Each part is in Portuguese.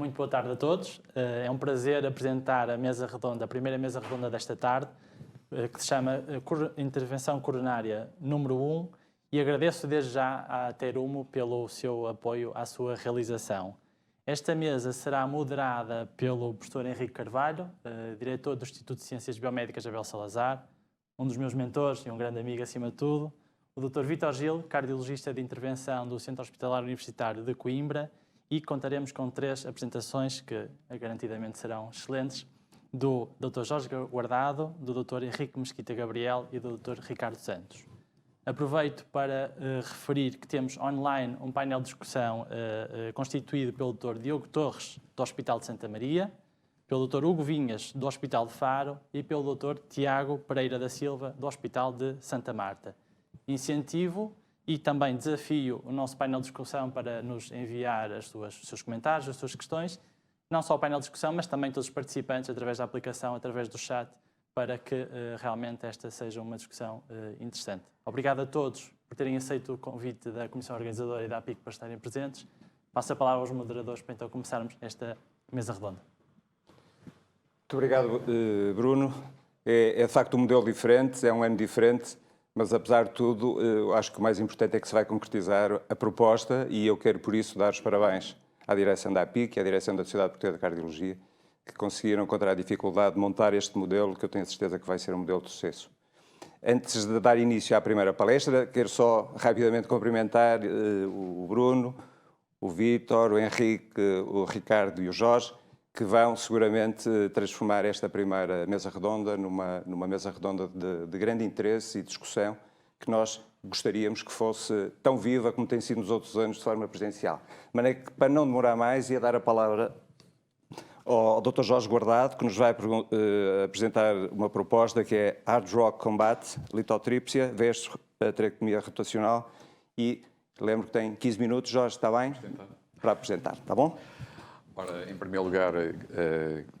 Muito boa tarde a todos. É um prazer apresentar a mesa redonda, a primeira mesa redonda desta tarde, que se chama Intervenção Coronária número 1, e agradeço desde já à Terumo pelo seu apoio à sua realização. Esta mesa será moderada pelo professor Henrique Carvalho, diretor do Instituto de Ciências Biomédicas Abel Salazar, um dos meus mentores e um grande amigo acima de tudo, o Dr. Vítor Gil, cardiologista de intervenção do Centro Hospitalar Universitário de Coimbra, e contaremos com 3 apresentações que garantidamente serão excelentes, do Dr. Jorge Guardado, do Dr. Henrique Mesquita Gabriel e do Dr. Ricardo Santos. Aproveito para referir que temos online um painel de discussão constituído pelo Dr. Diogo Torres, do Hospital de Santa Maria, pelo Dr. Hugo Vinhas, do Hospital de Faro, e pelo Dr. Tiago Pereira da Silva, do Hospital de Santa Marta. Incentivo e também desafio o nosso painel de discussão para nos enviar os seus comentários, as suas questões, não só o painel de discussão, mas também todos os participantes através da aplicação, através do chat, para que realmente esta seja uma discussão interessante. Obrigado a todos por terem aceito o convite da Comissão Organizadora e da APIC para estarem presentes. Passo a palavra aos moderadores para então começarmos esta mesa redonda. Muito obrigado, Bruno. É de facto um modelo diferente, é um ano diferente, mas apesar de tudo, eu acho que o mais importante é que se vai concretizar a proposta e eu quero por isso dar os parabéns à direção da APIC e à direção da Sociedade Portuguesa de Cardiologia, que conseguiram, contra a dificuldade, montar este modelo, que eu tenho a certeza que vai ser um modelo de sucesso. Antes de dar início à primeira palestra, quero só rapidamente cumprimentar o Bruno, o Vítor, o Henrique, o Ricardo e o Jorge, que vão seguramente transformar esta primeira mesa redonda numa mesa redonda de grande interesse e discussão, que nós gostaríamos que fosse tão viva como tem sido nos outros anos de forma presencial. De maneira que, para não demorar mais, ia dar a palavra ao Dr. Jorge Guardado, que nos vai apresentar uma proposta que é Hard Rock Combat, litotrípsia versus traqueomia rotacional. E lembro que tem 15 minutos. Jorge, está bem? Para apresentar, está bom? Ora, em primeiro lugar,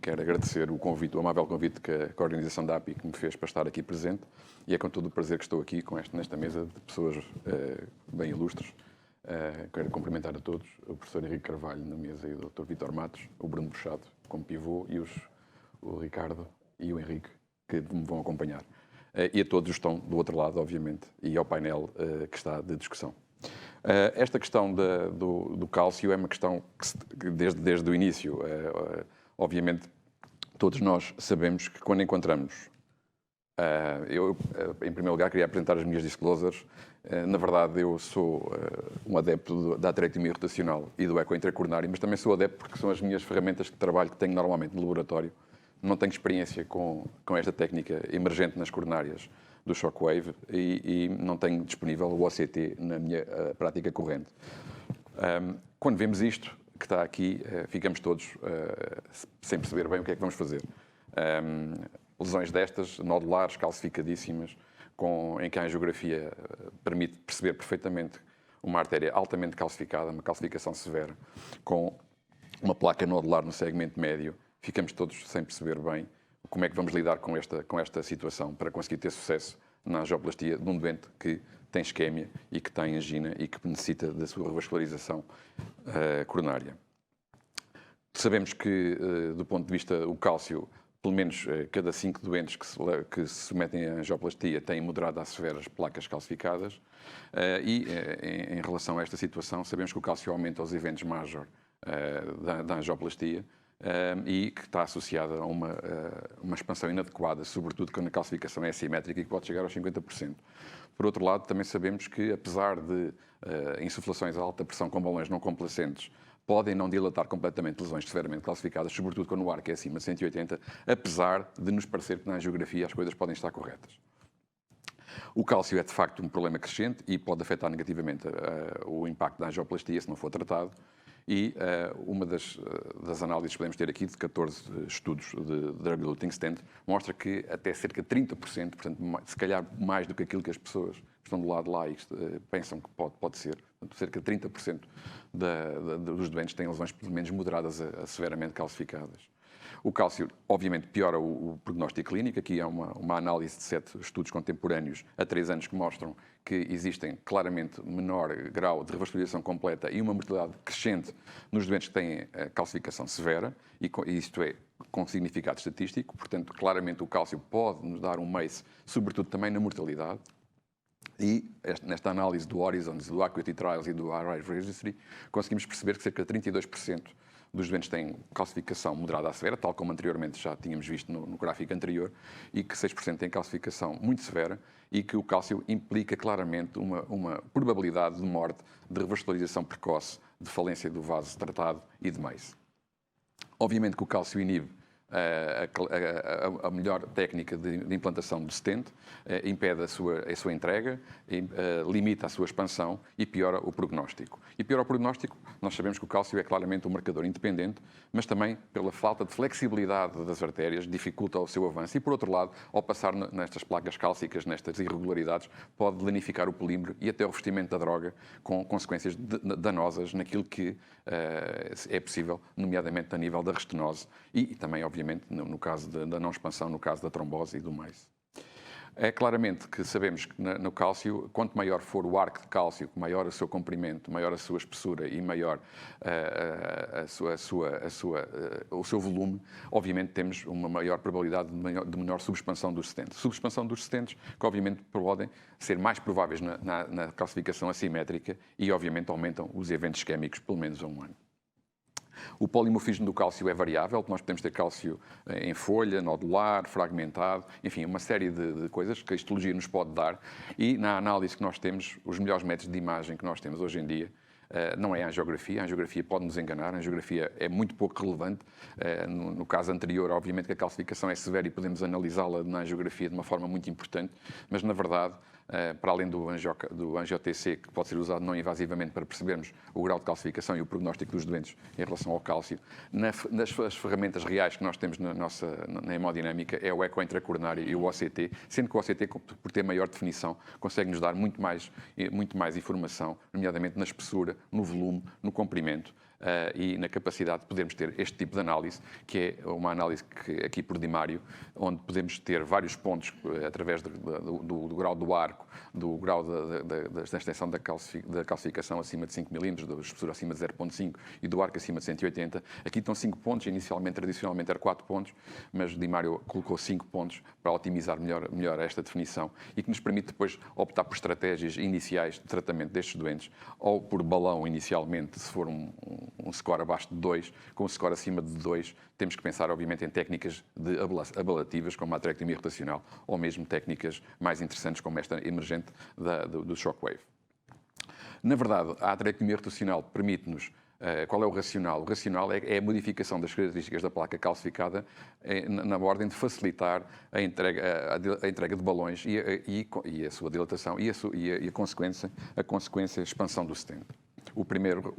quero agradecer o convite, o amável convite que a organização da APIC me fez para estar aqui presente, e é com todo o prazer que estou aqui nesta mesa de pessoas bem ilustres. Quero cumprimentar a todos, o professor Henrique Carvalho na mesa e o Dr. Vítor Matos, o Bruno Bruxado como pivô e o Ricardo e o Henrique que me vão acompanhar. E a todos estão do outro lado, obviamente, e ao painel que está de discussão. Esta questão do cálcio é uma questão que desde o início, obviamente, todos nós sabemos que quando encontramos... eu, em primeiro lugar, queria apresentar as minhas disclosures. Na verdade, eu sou um adepto da atractomia rotacional e do eco intracoronário, mas também sou adepto porque são as minhas ferramentas de trabalho que tenho normalmente no laboratório. Não tenho experiência com esta técnica emergente nas coronárias do shockwave e não tenho disponível o OCT na minha prática corrente. Quando vemos isto que está aqui, ficamos todos sem perceber bem o que é que vamos fazer. Lesões destas, nodulares, calcificadíssimas, em que a angiografia permite perceber perfeitamente uma artéria altamente calcificada, uma calcificação severa, com uma placa nodular no segmento médio, ficamos todos sem perceber bem como é que vamos lidar com esta situação para conseguir ter sucesso na angioplastia de um doente que tem isquémia e que tem angina e que necessita da sua revascularização coronária. Sabemos que, do ponto de vista do cálcio, pelo menos cada 5 doentes que se submetem à angioplastia têm moderada a severas placas calcificadas e, em relação a esta situação, sabemos que o cálcio aumenta aos eventos major da angioplastia e que está associada a uma expansão inadequada, sobretudo quando a calcificação é assimétrica e que pode chegar aos 50%. Por outro lado, também sabemos que, apesar de insuflações a alta pressão com balões não complacentes podem não dilatar completamente lesões severamente calcificadas, sobretudo quando o arco é acima de 180, apesar de nos parecer que na angiografia as coisas podem estar corretas. O cálcio é, de facto, um problema crescente e pode afetar negativamente o impacto da angioplastia se não for tratado. E uma das análises que podemos ter aqui, de 14 estudos de drug-eluting stent, mostra que até cerca de 30%, portanto, se calhar mais do que aquilo que as pessoas que estão do lado de lá e pensam que pode ser, portanto, cerca de 30% dos doentes têm lesões pelo menos moderadas a severamente calcificadas. O cálcio, obviamente, piora o prognóstico clínico. Aqui há uma análise de 7 estudos contemporâneos há 3 anos que mostram que existem claramente menor grau de revascularização completa e uma mortalidade crescente nos doentes que têm calcificação severa, e isto é com significado estatístico. Portanto, claramente o cálcio pode nos dar um MACE, sobretudo também na mortalidade. E nesta análise do Horizons, do Acuity Trials e do Arrive Registry, conseguimos perceber que cerca de 32% dos doentes têm calcificação moderada a severa, tal como anteriormente já tínhamos visto no gráfico anterior, e que 6% têm calcificação muito severa, e que o cálcio implica claramente uma probabilidade de morte, de revascularização precoce, de falência do vaso tratado e de MACE. Obviamente que o cálcio inibe a melhor técnica de implantação do stent, impede a sua entrega, limita a sua expansão e piora o prognóstico. E piora o prognóstico, nós sabemos que o cálcio é claramente um marcador independente, mas também pela falta de flexibilidade das artérias dificulta o seu avanço e, por outro lado, ao passar nestas placas cálcicas, nestas irregularidades, pode danificar o polímero e até o revestimento da droga, com consequências danosas naquilo que é possível, nomeadamente a nível da restenose e também, obviamente, no caso da não expansão, no caso da trombose e do MACE. É claramente que sabemos que no cálcio, quanto maior for o arco de cálcio, maior o seu comprimento, maior a sua espessura e maior o seu volume, obviamente temos uma maior probabilidade de menor subexpansão dos stents. Subexpansão dos stents que obviamente podem ser mais prováveis na calcificação assimétrica e obviamente aumentam os eventos isquémicos pelo menos a 1 ano. O polimorfismo do cálcio é variável, nós podemos ter cálcio em folha, nodular, fragmentado, enfim, uma série de coisas que a histologia nos pode dar, e na análise que nós temos, os melhores métodos de imagem que nós temos hoje em dia, não é a angiografia pode nos enganar, a angiografia é muito pouco relevante. No caso anterior, obviamente que a calcificação é severa e podemos analisá-la na angiografia de uma forma muito importante, mas na verdade, para além do angio-TC, que pode ser usado não invasivamente para percebermos o grau de calcificação e o prognóstico dos doentes em relação ao cálcio, nas ferramentas reais que nós temos na hemodinâmica é o eco intracoronário e o OCT, sendo que o OCT, por ter maior definição, consegue nos dar muito mais informação, nomeadamente na espessura, no volume, no comprimento, e na capacidade de podermos ter este tipo de análise, que é uma análise aqui por dimário, onde podemos ter vários pontos através do grau do arco, do grau da extensão da calcificação acima de 5 mm, da espessura acima de 0,5 e do arco acima de 180. Aqui estão 5 pontos, inicialmente, tradicionalmente era 4 pontos, mas o dimário colocou 5 pontos para otimizar melhor esta definição e que nos permite depois optar por estratégias iniciais de tratamento destes doentes, ou por balão inicialmente, se for um score abaixo de 2, com um score acima de 2, temos que pensar, obviamente, em técnicas ablativas, como a aterectomia rotacional, ou mesmo técnicas mais interessantes, como esta emergente do shockwave. Na verdade, a aterectomia rotacional permite-nos. Qual é o racional? O racional é a modificação das características da placa calcificada na ordem de facilitar a entrega de balões e a sua dilatação e a consequência, a expansão do stent. O primeiro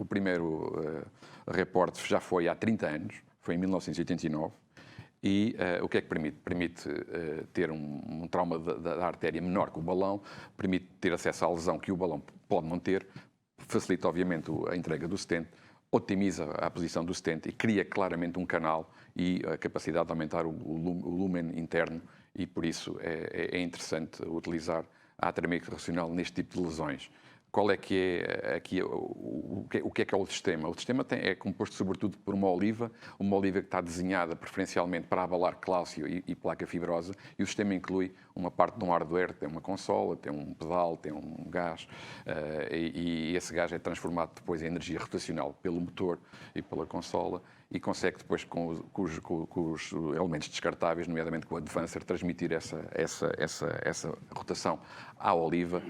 reporte já foi há 30 anos, foi em 1989, e o que é que permite? Permite ter um trauma da artéria menor que o balão, permite ter acesso à lesão que o balão pode não ter, facilita obviamente a entrega do stent, otimiza a posição do stent e cria claramente um canal e a capacidade de aumentar o lumen interno, e por isso é interessante utilizar a aterectomia rotacional neste tipo de lesões. Qual é que é aqui o que é o sistema? O sistema é composto sobretudo por uma oliva que está desenhada preferencialmente para abalar cálcio e placa fibrosa, e o sistema inclui uma parte de um hardware, tem uma consola, tem um pedal, tem um gás, e esse gás é transformado depois em energia rotacional pelo motor e pela consola, e consegue depois, com os elementos descartáveis, nomeadamente com o Advancer, transmitir essa rotação à oliva,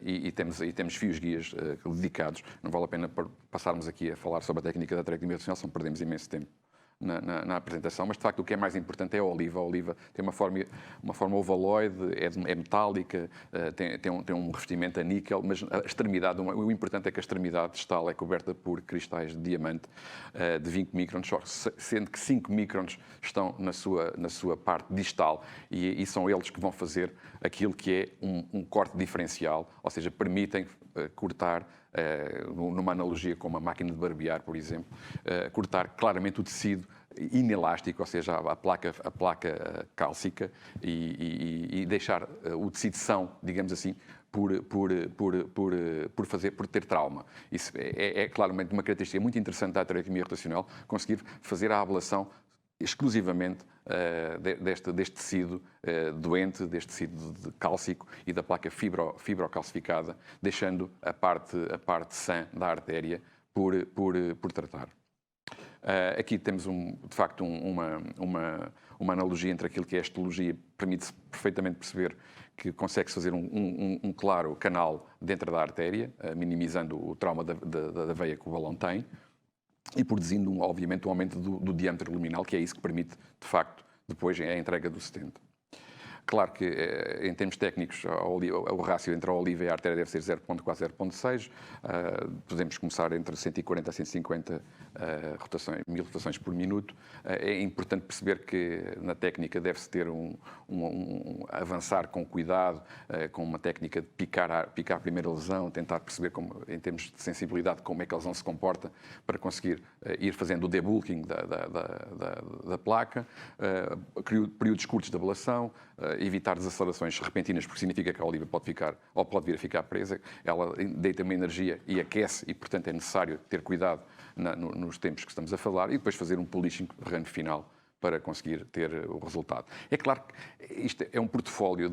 e temos fios guias dedicados. Não vale a pena passarmos aqui a falar sobre a técnica da aterectomia rotacional, senão perdemos imenso tempo na apresentação, mas de facto o que é mais importante é a oliva. A oliva tem uma forma ovaloide, é metálica, tem um revestimento a níquel, mas a extremidade, o importante é que a extremidade distal é coberta por cristais de diamante de 20 microns, sendo que 5 microns estão na sua parte distal, e são eles que vão fazer aquilo que é um corte diferencial, ou seja, permitem cortar, numa analogia com uma máquina de barbear, por exemplo, cortar claramente o tecido inelástico, ou seja, a placa cálcica, e deixar o tecido são, digamos assim, por ter trauma. Isso é claramente uma característica muito interessante da aterectomia rotacional, conseguir fazer a ablação exclusivamente deste tecido doente, deste tecido cálcico e da placa fibrocalcificada, deixando a parte sã da artéria por tratar. Aqui temos, de facto, uma analogia entre aquilo que é a histologia, permite-se perfeitamente perceber que consegue-se fazer um claro canal dentro da artéria, minimizando o trauma da veia que o balão tem, e produzindo, obviamente, um aumento do diâmetro luminal, que é isso que permite, de facto, depois a entrega do stent. Claro que, em termos técnicos, o rácio entre a oliva e a artéria deve ser 0.4, 0.6. Podemos começar entre 140 a 150 mil rotações por minuto. É importante perceber que na técnica deve-se ter avançar com cuidado, com uma técnica de picar a primeira lesão, tentar perceber, em termos de sensibilidade, como é que a lesão se comporta, para conseguir ir fazendo o debulking da placa, períodos curtos de ablação, evitar desacelerações repentinas, porque significa que a oliva pode ficar, ou pode vir a ficar presa. Ela deita uma energia e aquece, e, portanto, é necessário ter cuidado nos tempos que estamos a falar, e depois fazer um polishing run final para conseguir ter o resultado. É claro que isto é um portfólio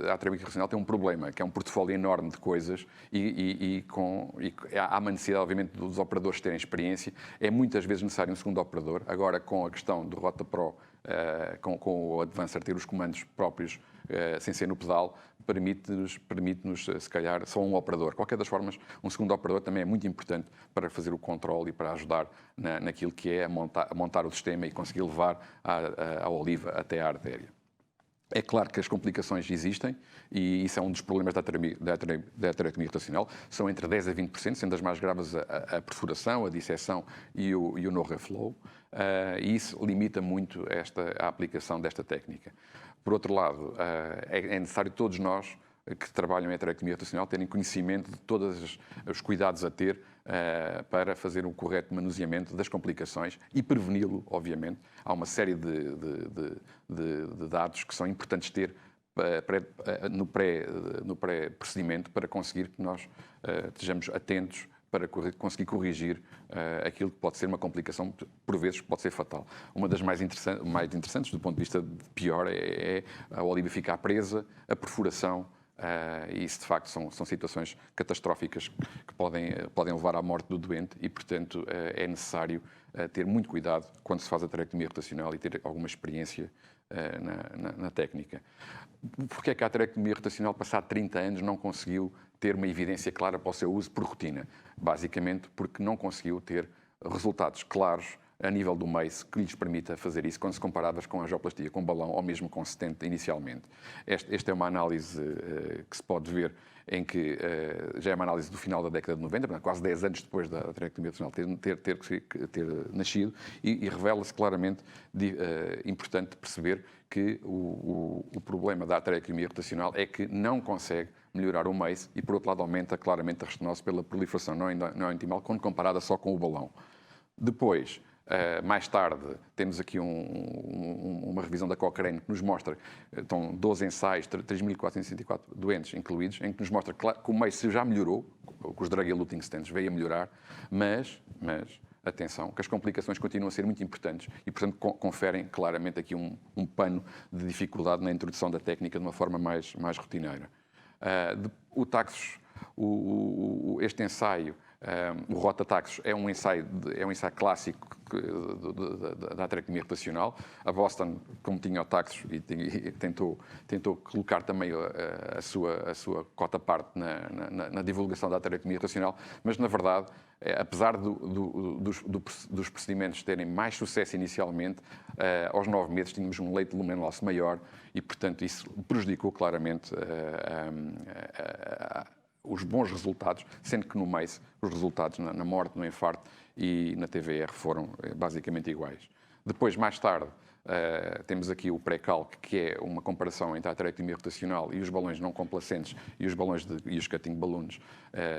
a aterectomia rotacional tem um problema, que é um portfólio enorme de coisas e há uma necessidade, obviamente, dos operadores terem experiência. É muitas vezes necessário um segundo operador. Agora, com a questão do Rota Pro, com o Advancer ter os comandos próprios sem ser no pedal, permite-nos, se calhar, só um operador. De qualquer das formas, um segundo operador também é muito importante para fazer o controle e para ajudar naquilo que é a montar o sistema e conseguir levar a oliva até a artéria. É claro que as complicações existem, e isso é um dos problemas da aterectomia rotacional. São entre 10% a 20%, sendo as mais graves a perfuração, a disseção e o no reflow. E isso limita muito a aplicação desta técnica. Por outro lado, é necessário todos nós que trabalham em aterectomia rotacional terem conhecimento de todos os cuidados a ter para fazer um correto manuseamento das complicações e preveni-lo, obviamente. Há uma série de dados que são importantes ter no pré-procedimento para conseguir que nós estejamos atentos para conseguir corrigir aquilo que pode ser uma complicação, por vezes pode ser fatal. Uma das mais interessantes, do ponto de vista pior, é a oliva ficar presa, a perfuração, e isso de facto são situações catastróficas que podem levar à morte do doente, e portanto é necessário ter muito cuidado quando se faz a aterectomia rotacional e ter alguma experiência na técnica. Porquê é que a aterectomia rotacional, passado 30 anos, não conseguiu ter uma evidência clara para o seu uso por rotina? Basicamente porque não conseguiu ter resultados claros a nível do MACE que lhes permita fazer isso quando se comparadas com a angioplastia, com balão ou mesmo com stent inicialmente. Esta é uma análise que se pode ver em que já é uma análise do final da década de 90, portanto, quase 10 anos depois da aterectomia rotacional ter nascido, e revela-se claramente importante perceber que o problema da aterectomia rotacional é que não consegue melhorar o MACE e, por outro lado, aumenta claramente a restenose pela proliferação não intimal quando comparada só com o balão. Depois, mais tarde, temos aqui uma revisão da Cochrane que nos mostra, estão 12 ensaios, 3.464 doentes incluídos, em que nos mostra que o MACE já melhorou, com os drug-eluting stents veio a melhorar, mas atenção, que as complicações continuam a ser muito importantes e, portanto, conferem claramente aqui um pano de dificuldade na introdução da técnica de uma forma mais rotineira. O Taxus, este ensaio, o Rota Taxus, é um ensaio clássico da aterectomia rotacional. A Boston, como tinha o Taxus, e tentou colocar também a sua cota parte na divulgação da aterectomia rotacional, mas, na verdade, apesar dos procedimentos terem mais sucesso inicialmente, aos 9 meses tínhamos um late lumen loss maior e, portanto, isso prejudicou claramente os bons resultados, sendo que no MACE os resultados na morte, no infarto e na TVR foram basicamente iguais. Depois, mais tarde, temos aqui o pré-calc, que é uma comparação entre a aterectomia rotacional e os balões não complacentes e os cutting balloons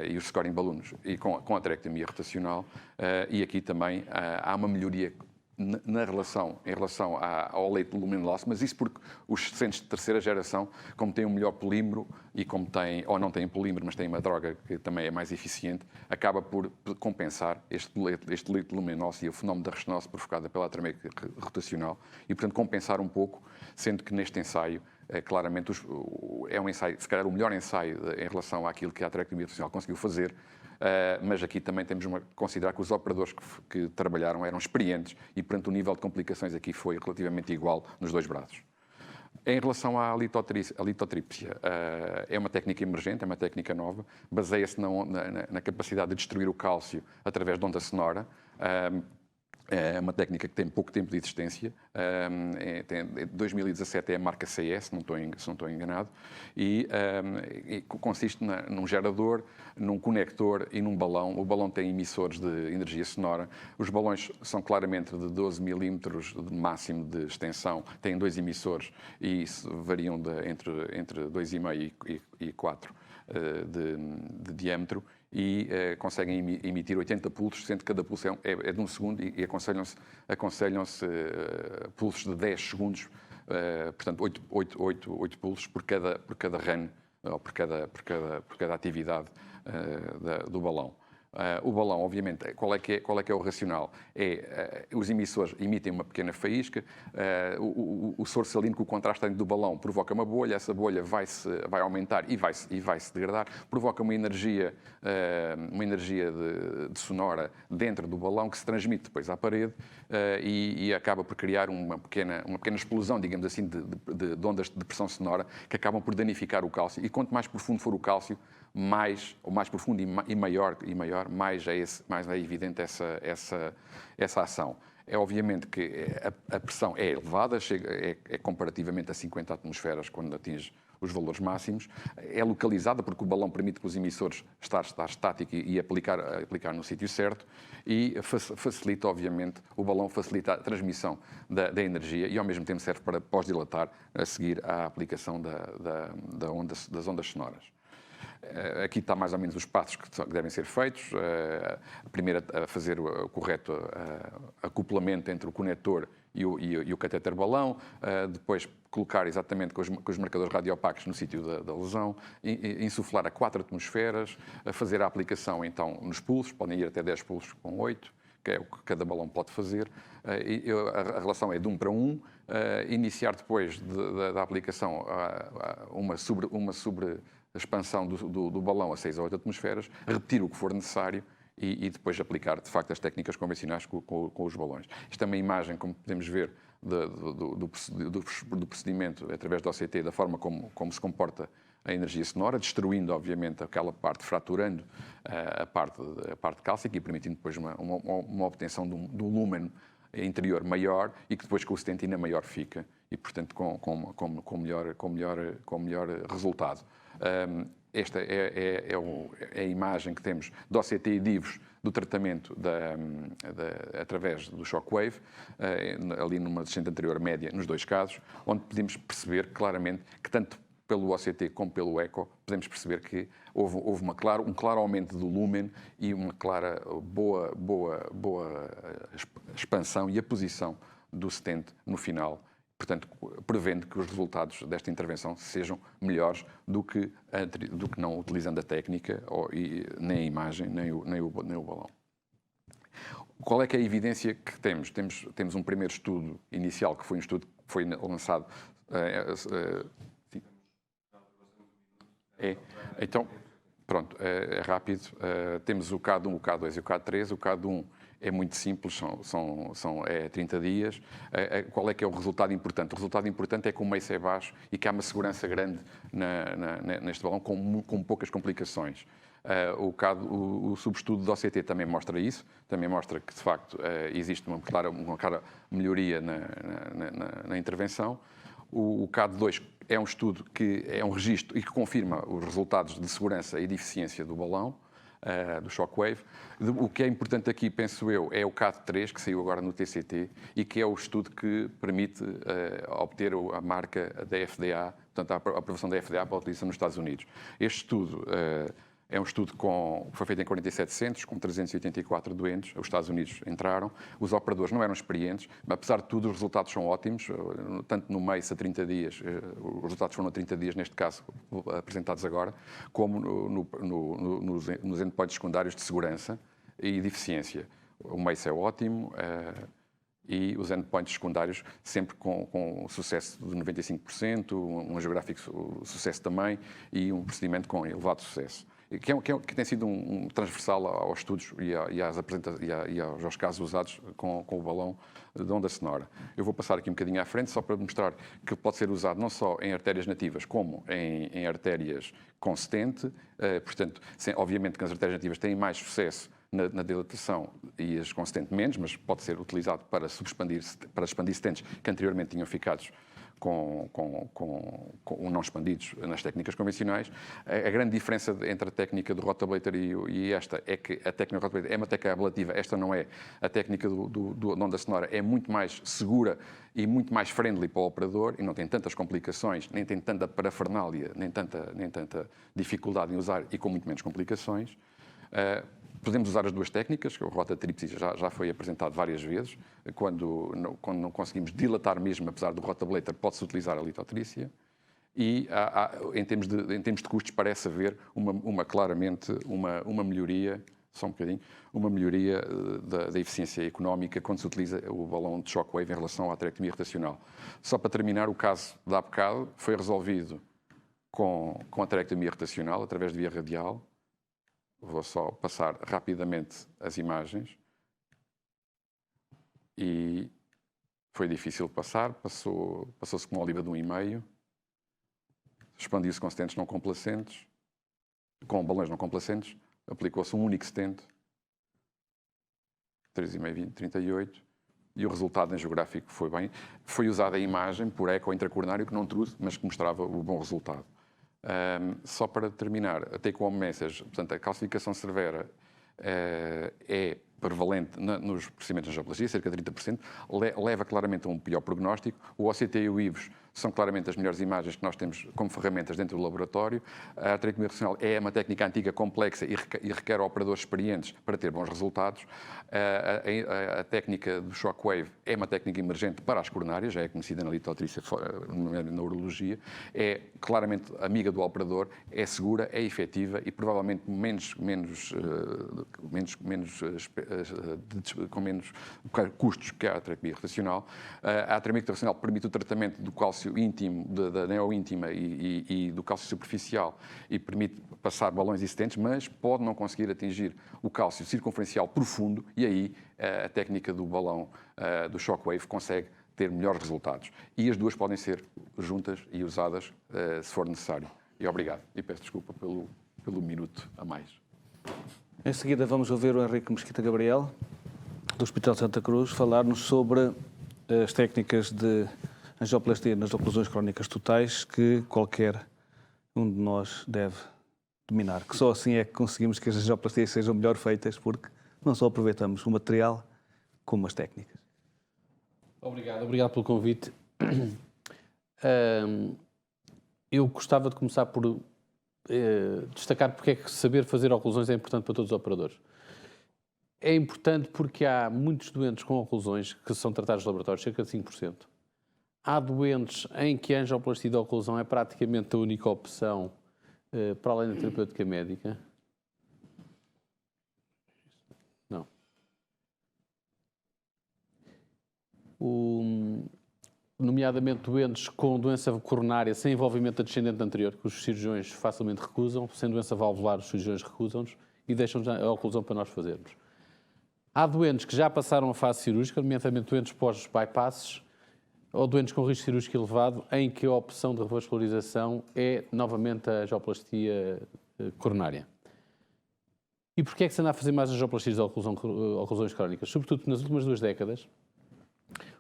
e os scoring balloons e com a aterectomia rotacional, e aqui também há uma melhoria em relação ao leite de lumen loss, mas isso porque os sensores de terceira geração, como têm um melhor polímero e como têm, ou não têm polímero, mas têm uma droga que também é mais eficiente, acaba por compensar este leite de lumen loss e o fenómeno da restenose provocada pela atrameia rotacional e, portanto, compensar um pouco, sendo que neste ensaio, claramente, é um ensaio, se calhar o melhor ensaio em relação àquilo que a atrameia rotacional conseguiu fazer. Mas aqui também temos que considerar que os operadores que trabalharam eram experientes e, portanto, o nível de complicações aqui foi relativamente igual nos dois braços. Em relação à litotrípsia, é uma técnica emergente, é uma técnica nova, baseia-se na capacidade de destruir o cálcio através de onda sonora. É uma técnica que tem pouco tempo de existência. Em 2017 é a marca CS, se não estou enganado, e consiste num gerador, num conector e num balão. O balão tem emissores de energia sonora. Os balões são claramente de 12 milímetros de máximo de extensão, têm 2 emissores e variam entre 2,5 e 4 de diâmetro. E conseguem emitir 80 pulsos, sendo que cada pulso é de 1 segundo e aconselham-se pulsos de 10 segundos, portanto 8 pulsos por cada run, ou por cada atividade do balão. O balão, obviamente, qual é que é o racional? Os emissores emitem uma pequena faísca, o soro salino com o contraste do balão provoca uma bolha, essa bolha vai aumentar e vai se degradar, provoca uma energia de sonora dentro do balão que se transmite depois à parede e acaba por criar uma pequena explosão, digamos assim, de ondas de pressão sonora que acabam por danificar o cálcio. E quanto mais profundo for o cálcio, mais profundo e maior, mais é evidente essa ação. É obviamente que a pressão é elevada, é comparativamente a 50 atmosferas quando atinge os valores máximos, é localizada porque o balão permite que os emissores estar estático e aplicar no sítio certo e facilita, obviamente, o balão facilita a transmissão da energia e ao mesmo tempo serve para pós-dilatar a seguir à aplicação das ondas sonoras. Aqui está mais ou menos os passos que devem ser feitos. Primeiro, a fazer o correto acoplamento entre o conector e o catéter balão. Depois, colocar exatamente com os marcadores radiopacos no sítio da lesão. Insuflar a 4 atmosferas. Fazer a aplicação, então, nos pulsos. Podem ir até 10 pulsos com 8, que é o que cada balão pode fazer. A relação é de 1 para 1. Iniciar depois da aplicação uma sobre expansão do balão a 6 a 8 atmosferas, repetir o que for necessário e depois aplicar, de facto, as técnicas convencionais com os balões. Isto é uma imagem, como podemos ver, do procedimento através do OCT, da forma como se comporta a energia sonora, destruindo, obviamente, aquela parte, fraturando a parte cálcica e permitindo depois uma obtenção de um lumen interior maior e que depois com o stent ainda maior fica e, portanto, com melhor resultado. Esta é a imagem que temos do OCT e DIVOS do tratamento através do shockwave, ali numa descente anterior média nos 2 casos, onde podemos perceber claramente que tanto pelo OCT como pelo eco, podemos perceber que houve um claro aumento do lumen e uma clara boa expansão e a posição do stent no final. Portanto, prevendo que os resultados desta intervenção sejam melhores do que não utilizando a técnica, nem a imagem, nem o balão. Qual é que é a evidência que temos? Temos um primeiro estudo inicial, que foi um estudo que foi lançado... Então, pronto, é rápido. Temos o CAD1, o CAD2 e o CAD3. O CAD1 é muito simples, são 30 dias. Qual é que é o resultado importante? O resultado importante é que o MACE é baixo e que há uma segurança grande neste balão, com poucas complicações. O subestudo do OCT também mostra isso, também mostra que, de facto, existe uma clara melhoria na intervenção. O CAD2 é um estudo que é um registro e que confirma os resultados de segurança e de eficiência do balão, do shockwave. O que é importante aqui, penso eu, é o CAD3, que saiu agora no TCT, e que é o estudo que permite obter a marca da FDA, portanto, a aprovação da FDA para a utilização nos Estados Unidos. Este estudo É um estudo que foi feito em 47 centros, com 384 doentes. Os Estados Unidos entraram. Os operadores não eram experientes, mas apesar de tudo os resultados são ótimos, tanto no mês a 30 dias, os resultados foram a 30 dias, neste caso apresentados agora, como nos endpoints secundários de segurança e de eficiência. O mês é ótimo. E os endpoints secundários sempre com sucesso de 95%, um geográfico sucesso também e um procedimento com elevado sucesso. Que tem sido um transversal aos estudos e aos casos usados com o balão de onda sonora. Eu vou passar aqui um bocadinho à frente só para mostrar que pode ser usado não só em artérias nativas como em artérias com stent. Portanto, obviamente que as artérias nativas têm mais sucesso na dilatação e as com stent menos, mas pode ser utilizado para expandir stents que anteriormente tinham ficado com não expandidos nas técnicas convencionais. A grande diferença entre a técnica do rotablator e esta é que a técnica do rotablator é uma técnica ablativa, esta não é. A técnica da onda sonora é muito mais segura e muito mais friendly para o operador e não tem tantas complicações, nem tem tanta parafernália, nem tanta dificuldade em usar e com muito menos complicações. Podemos usar as duas técnicas, que o rotatripsy já foi apresentado várias vezes. Quando não conseguimos dilatar mesmo, apesar do rotablator, pode-se utilizar a litotrícia. E em termos de custos parece haver claramente uma melhoria, só um bocadinho, uma melhoria da eficiência económica quando se utiliza o balão de shockwave em relação à aterectomia rotacional. Só para terminar, o caso de há bocado foi resolvido com a aterectomia rotacional, através de via radial. Vou só passar rapidamente as imagens. E foi difícil passar, passou-se com uma oliva de 1,5. Expandiu-se com stents não complacentes, com balões não complacentes, aplicou-se um único stent, 3,5, 20, 38, e o resultado em geográfico foi bem. Foi usada a imagem por eco intracoronário, que não trouxe, mas que mostrava o bom resultado. Só para terminar, a take-home message, portanto, a calcificação severa é prevalente nos procedimentos de angioplastia, cerca de 30%, leva claramente a um pior prognóstico. O OCT e o IVUS são claramente as melhores imagens que nós temos como ferramentas dentro do laboratório. A aterectomia rotacional é uma técnica antiga, complexa e requer operadores experientes para ter bons resultados. A técnica do shockwave é uma técnica emergente para as coronárias, já é conhecida na litotrícia, na urologia, é claramente amiga do operador, é segura, é efetiva e provavelmente com menos custos que a aterectomia rotacional. A aterectomia rotacional permite o tratamento do cálcio íntimo, da neoíntima e do cálcio superficial e permite passar balões existentes, mas pode não conseguir atingir o cálcio circunferencial profundo e aí a técnica do balão do shockwave consegue ter melhores resultados. E as duas podem ser juntas e usadas se for necessário. E obrigado. E peço desculpa pelo minuto a mais. Em seguida vamos ouvir o Henrique Mesquita Gabriel, do Hospital Santa Cruz, falar-nos sobre as técnicas de angioplastia nas oclusões crónicas totais que qualquer um de nós deve dominar. Que só assim é que conseguimos que as angioplastias sejam melhor feitas, porque não só aproveitamos o material, como as técnicas. Obrigado pelo convite. Eu gostava de começar por destacar porque é que saber fazer oclusões é importante para todos os operadores. É importante porque há muitos doentes com oclusões que são tratados no laboratório, cerca de 5%. Há doentes em que a angioplastia de oclusão é praticamente a única opção para além da terapêutica médica. Não. Nomeadamente doentes com doença coronária sem envolvimento descendente anterior, que os cirurgiões facilmente recusam, sem doença valvular os cirurgiões recusam-nos e deixam a oclusão para nós fazermos. Há doentes que já passaram a fase cirúrgica, nomeadamente doentes pós-bypasses ou doentes com risco cirúrgico elevado, em que a opção de revascularização é novamente a angioplastia coronária. E porquê é que se anda a fazer mais angioplastias de oclusões crónicas? Sobretudo nas últimas 2 décadas,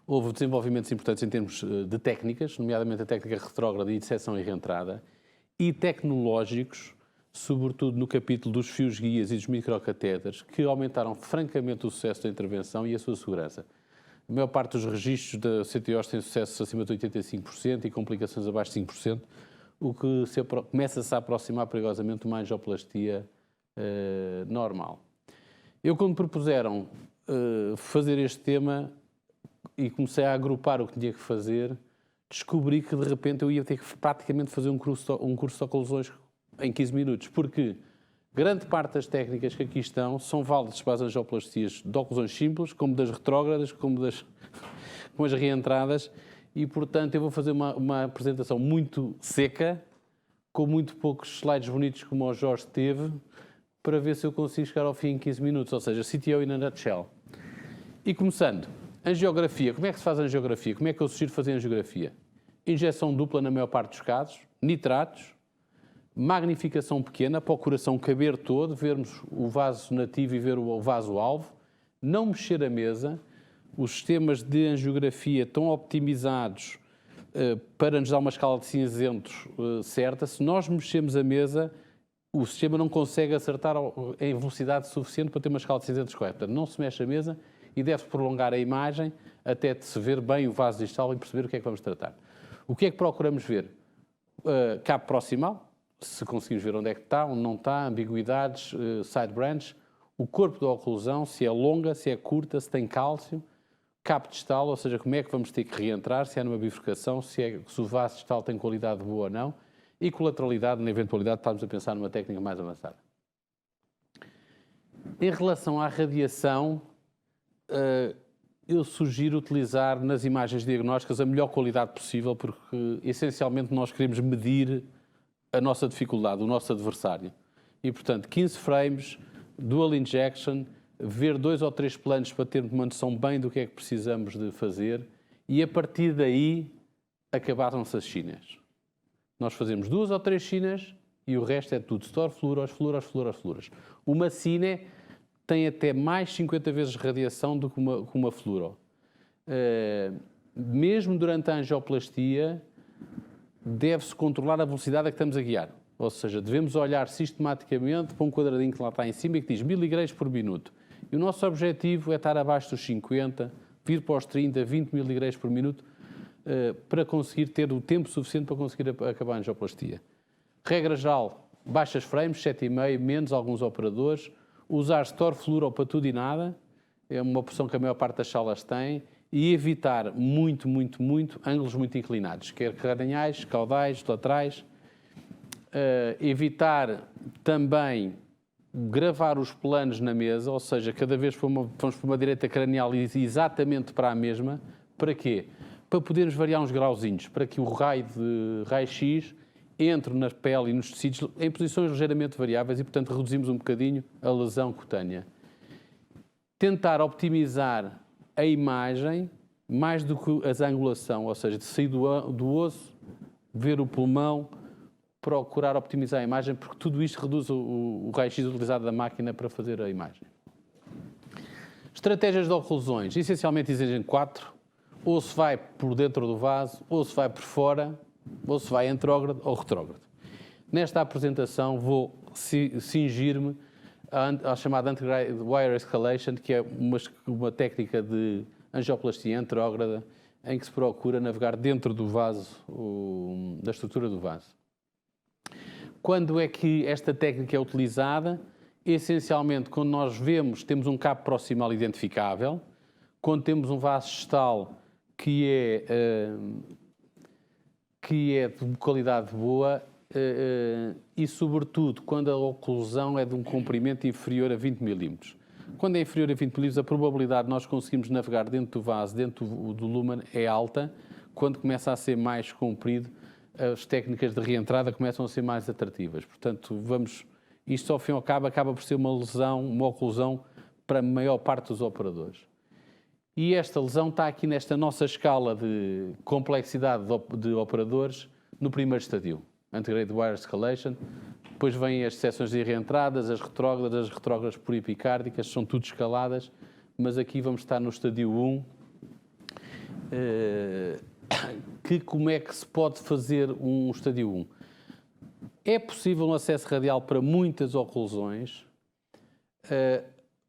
houve desenvolvimentos importantes em termos de técnicas, nomeadamente a técnica retrógrada e de disseção e reentrada, e tecnológicos, sobretudo no capítulo dos fios guias e dos microcatéteres, que aumentaram francamente o sucesso da intervenção e a sua segurança. A maior parte dos registros da CTOs tem sucesso acima de 85% e complicações abaixo de 5%, o que começa-se a aproximar perigosamente de uma angioplastia normal. Eu, quando propuseram fazer este tema e comecei a agrupar o que tinha que fazer, descobri que de repente eu ia ter que praticamente fazer um curso de oclusões em 15 minutos, porque grande parte das técnicas que aqui estão são válidas para as angioplastias de oclusões simples, como das retrógradas, como as reentradas, e portanto eu vou fazer uma apresentação muito seca, com muito poucos slides bonitos como o Jorge teve, para ver se eu consigo chegar ao fim em 15 minutos, ou seja, CTO in a nutshell. E começando, angiografia. Como é que se faz a angiografia? Como é que eu sugiro fazer a angiografia? Injeção dupla na maior parte dos casos, nitratos, magnificação pequena para o coração caber todo, vermos o vaso nativo e ver o vaso-alvo, não mexer a mesa. Os sistemas de angiografia estão optimizados para nos dar uma escala de cinzentos certa. Se nós mexemos a mesa, o sistema não consegue acertar em velocidade suficiente para ter uma escala de cinzentos correta. Portanto, não se mexe a mesa e deve prolongar a imagem até de se ver bem o vaso distal e perceber o que é que vamos tratar. O que é que procuramos ver? Cabo proximal, se conseguimos ver onde é que está, onde não está, ambiguidades, side branch, o corpo da oclusão, se é longa, se é curta, se tem cálcio, cabo distal, ou seja, como é que vamos ter que reentrar, se é numa bifurcação, se o vaso distal tem qualidade boa ou não, e colateralidade, na eventualidade, estamos a pensar numa técnica mais avançada. Em relação à radiação, eu sugiro utilizar nas imagens diagnósticas a melhor qualidade possível, porque essencialmente nós queremos medir a nossa dificuldade, o nosso adversário. E, portanto, 15 frames, dual injection, ver 2 ou 3 planos para termos uma noção bem do que é que precisamos de fazer e, a partir daí, acabaram-se as chinas. Nós fazemos 2 ou 3 chinas e o resto é tudo store fluoros. Uma cine tem até mais 50 vezes radiação do que uma fluoro. Mesmo durante a angioplastia, deve-se controlar a velocidade a que estamos a guiar. Ou seja, devemos olhar sistematicamente para um quadradinho que lá está em cima e que diz miligreis por minuto. E o nosso objetivo é estar abaixo dos 50, vir para os 30, 20 miligreis por minuto, para conseguir ter o tempo suficiente para conseguir acabar a angioplastia. Regra geral, baixas frames, 7,5, menos alguns operadores. Usar store fluoro para tudo e nada, é uma opção que a maior parte das salas tem, e evitar muito ângulos muito inclinados, quer craniais, caudais, laterais. Evitar também gravar os planos na mesa, ou seja, cada vez vamos para uma direita cranial exatamente para a mesma. Para quê? Para podermos variar uns grauzinhos, para que o raio de raio-x entre na pele e nos tecidos em posições ligeiramente variáveis e, portanto, reduzimos um bocadinho a lesão cutânea. Tentar optimizar a imagem mais do que a angulação, ou seja, de sair do osso, ver o pulmão, procurar optimizar a imagem, porque tudo isto reduz o raio-x utilizado da máquina para fazer a imagem. Estratégias de oclusões, essencialmente existem 4. Ou se vai por dentro do vaso, ou se vai por fora, ou se vai antrógrado ou retrógrado. Nesta apresentação vou cingir-me à chamada Antegrade Wire Escalation, que é uma técnica de angioplastia antrógrada em que se procura navegar dentro do vaso, da estrutura do vaso. Quando é que esta técnica é utilizada? Essencialmente, quando nós temos um cabo proximal identificável, quando temos um vaso distal que é de qualidade boa e, sobretudo, quando a oclusão é de um comprimento inferior a 20 milímetros. Quando é inferior a 20 milímetros, a probabilidade de nós conseguirmos navegar dentro do vaso, dentro do lumen, é alta. Quando começa a ser mais comprido, as técnicas de reentrada começam a ser mais atrativas. Portanto, isto ao fim e ao cabo acaba por ser uma lesão, uma oclusão para a maior parte dos operadores. E esta lesão está aqui nesta nossa escala de complexidade de operadores no primeiro estadio, Antegrade Wire Escalation. Depois vêm as seções de reentradas, as retrógradas puripicárdicas, são tudo escaladas, mas aqui vamos estar no estadio 1, que como é que se pode fazer um estadio 1? É possível um acesso radial para muitas oclusões.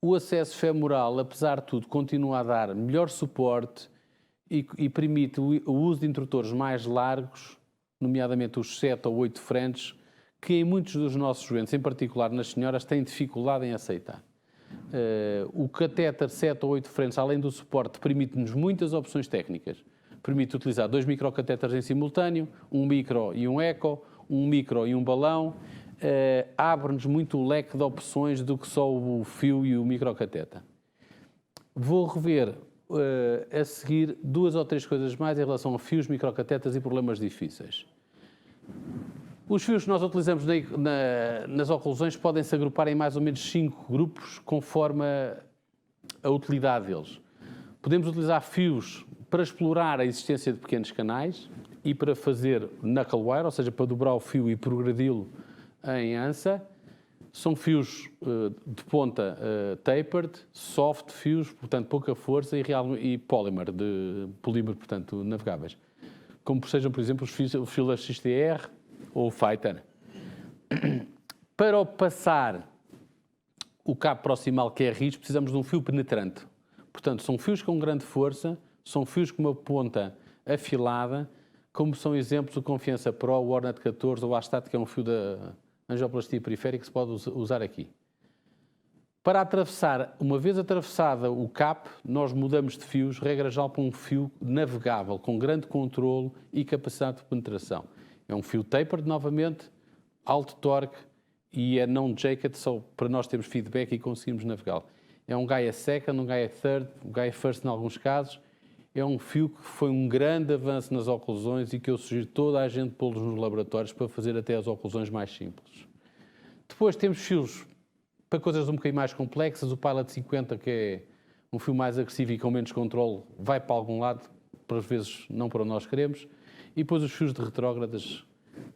O acesso femoral, apesar de tudo, continua a dar melhor suporte e permite o uso de interruptores mais largos, nomeadamente os 7 ou 8 frentes, que em muitos dos nossos doentes, em particular nas senhoras, têm dificuldade em aceitar. O catéter 7 ou 8 frentes, além do suporte, permite-nos muitas opções técnicas. Permite utilizar 2 microcatéteres em simultâneo, um micro e um eco, um micro e um balão. Abre-nos muito o leque de opções do que só o fio e o microcatéter. Vou rever a seguir 2 ou 3 coisas mais em relação a fios, microcatéteres e problemas difíceis. Os fios que nós utilizamos nas oclusões podem se agrupar em mais ou menos 5 grupos, conforme a utilidade deles. Podemos utilizar fios para explorar a existência de pequenos canais e para fazer knuckle wire, ou seja, para dobrar o fio e progredi-lo em ança. São fios de ponta tapered, soft fios, portanto pouca força, e polímero, portanto navegáveis. Como sejam, por exemplo, os fios da XTR ou o Fighter. Para passar o cabo proximal, que é RIS, precisamos de um fio penetrante. Portanto, são fios com grande força, são fios com uma ponta afilada, como são exemplos o Confiança Pro, o Hornet 14 ou o Astat, que é um fio da angioplastia periférica que se pode usar aqui. Para atravessar, uma vez atravessada o CAP, nós mudamos de fios, regra geral, para um fio navegável, com grande controle e capacidade de penetração. É um fio tapered, novamente, alto torque e é non-jacket, só para nós termos feedback e conseguirmos navegá-lo. É um Gaia Second, um Gaia Third, um Gaia First em alguns casos. É um fio que foi um grande avanço nas oclusões e que eu sugiro toda a gente pô-los nos laboratórios para fazer até as oclusões mais simples. Depois temos fios para coisas um bocadinho mais complexas. O Pilot 50, que é um fio mais agressivo e com menos controle, vai para algum lado, por vezes não para onde nós queremos. E depois os fios de retrógradas,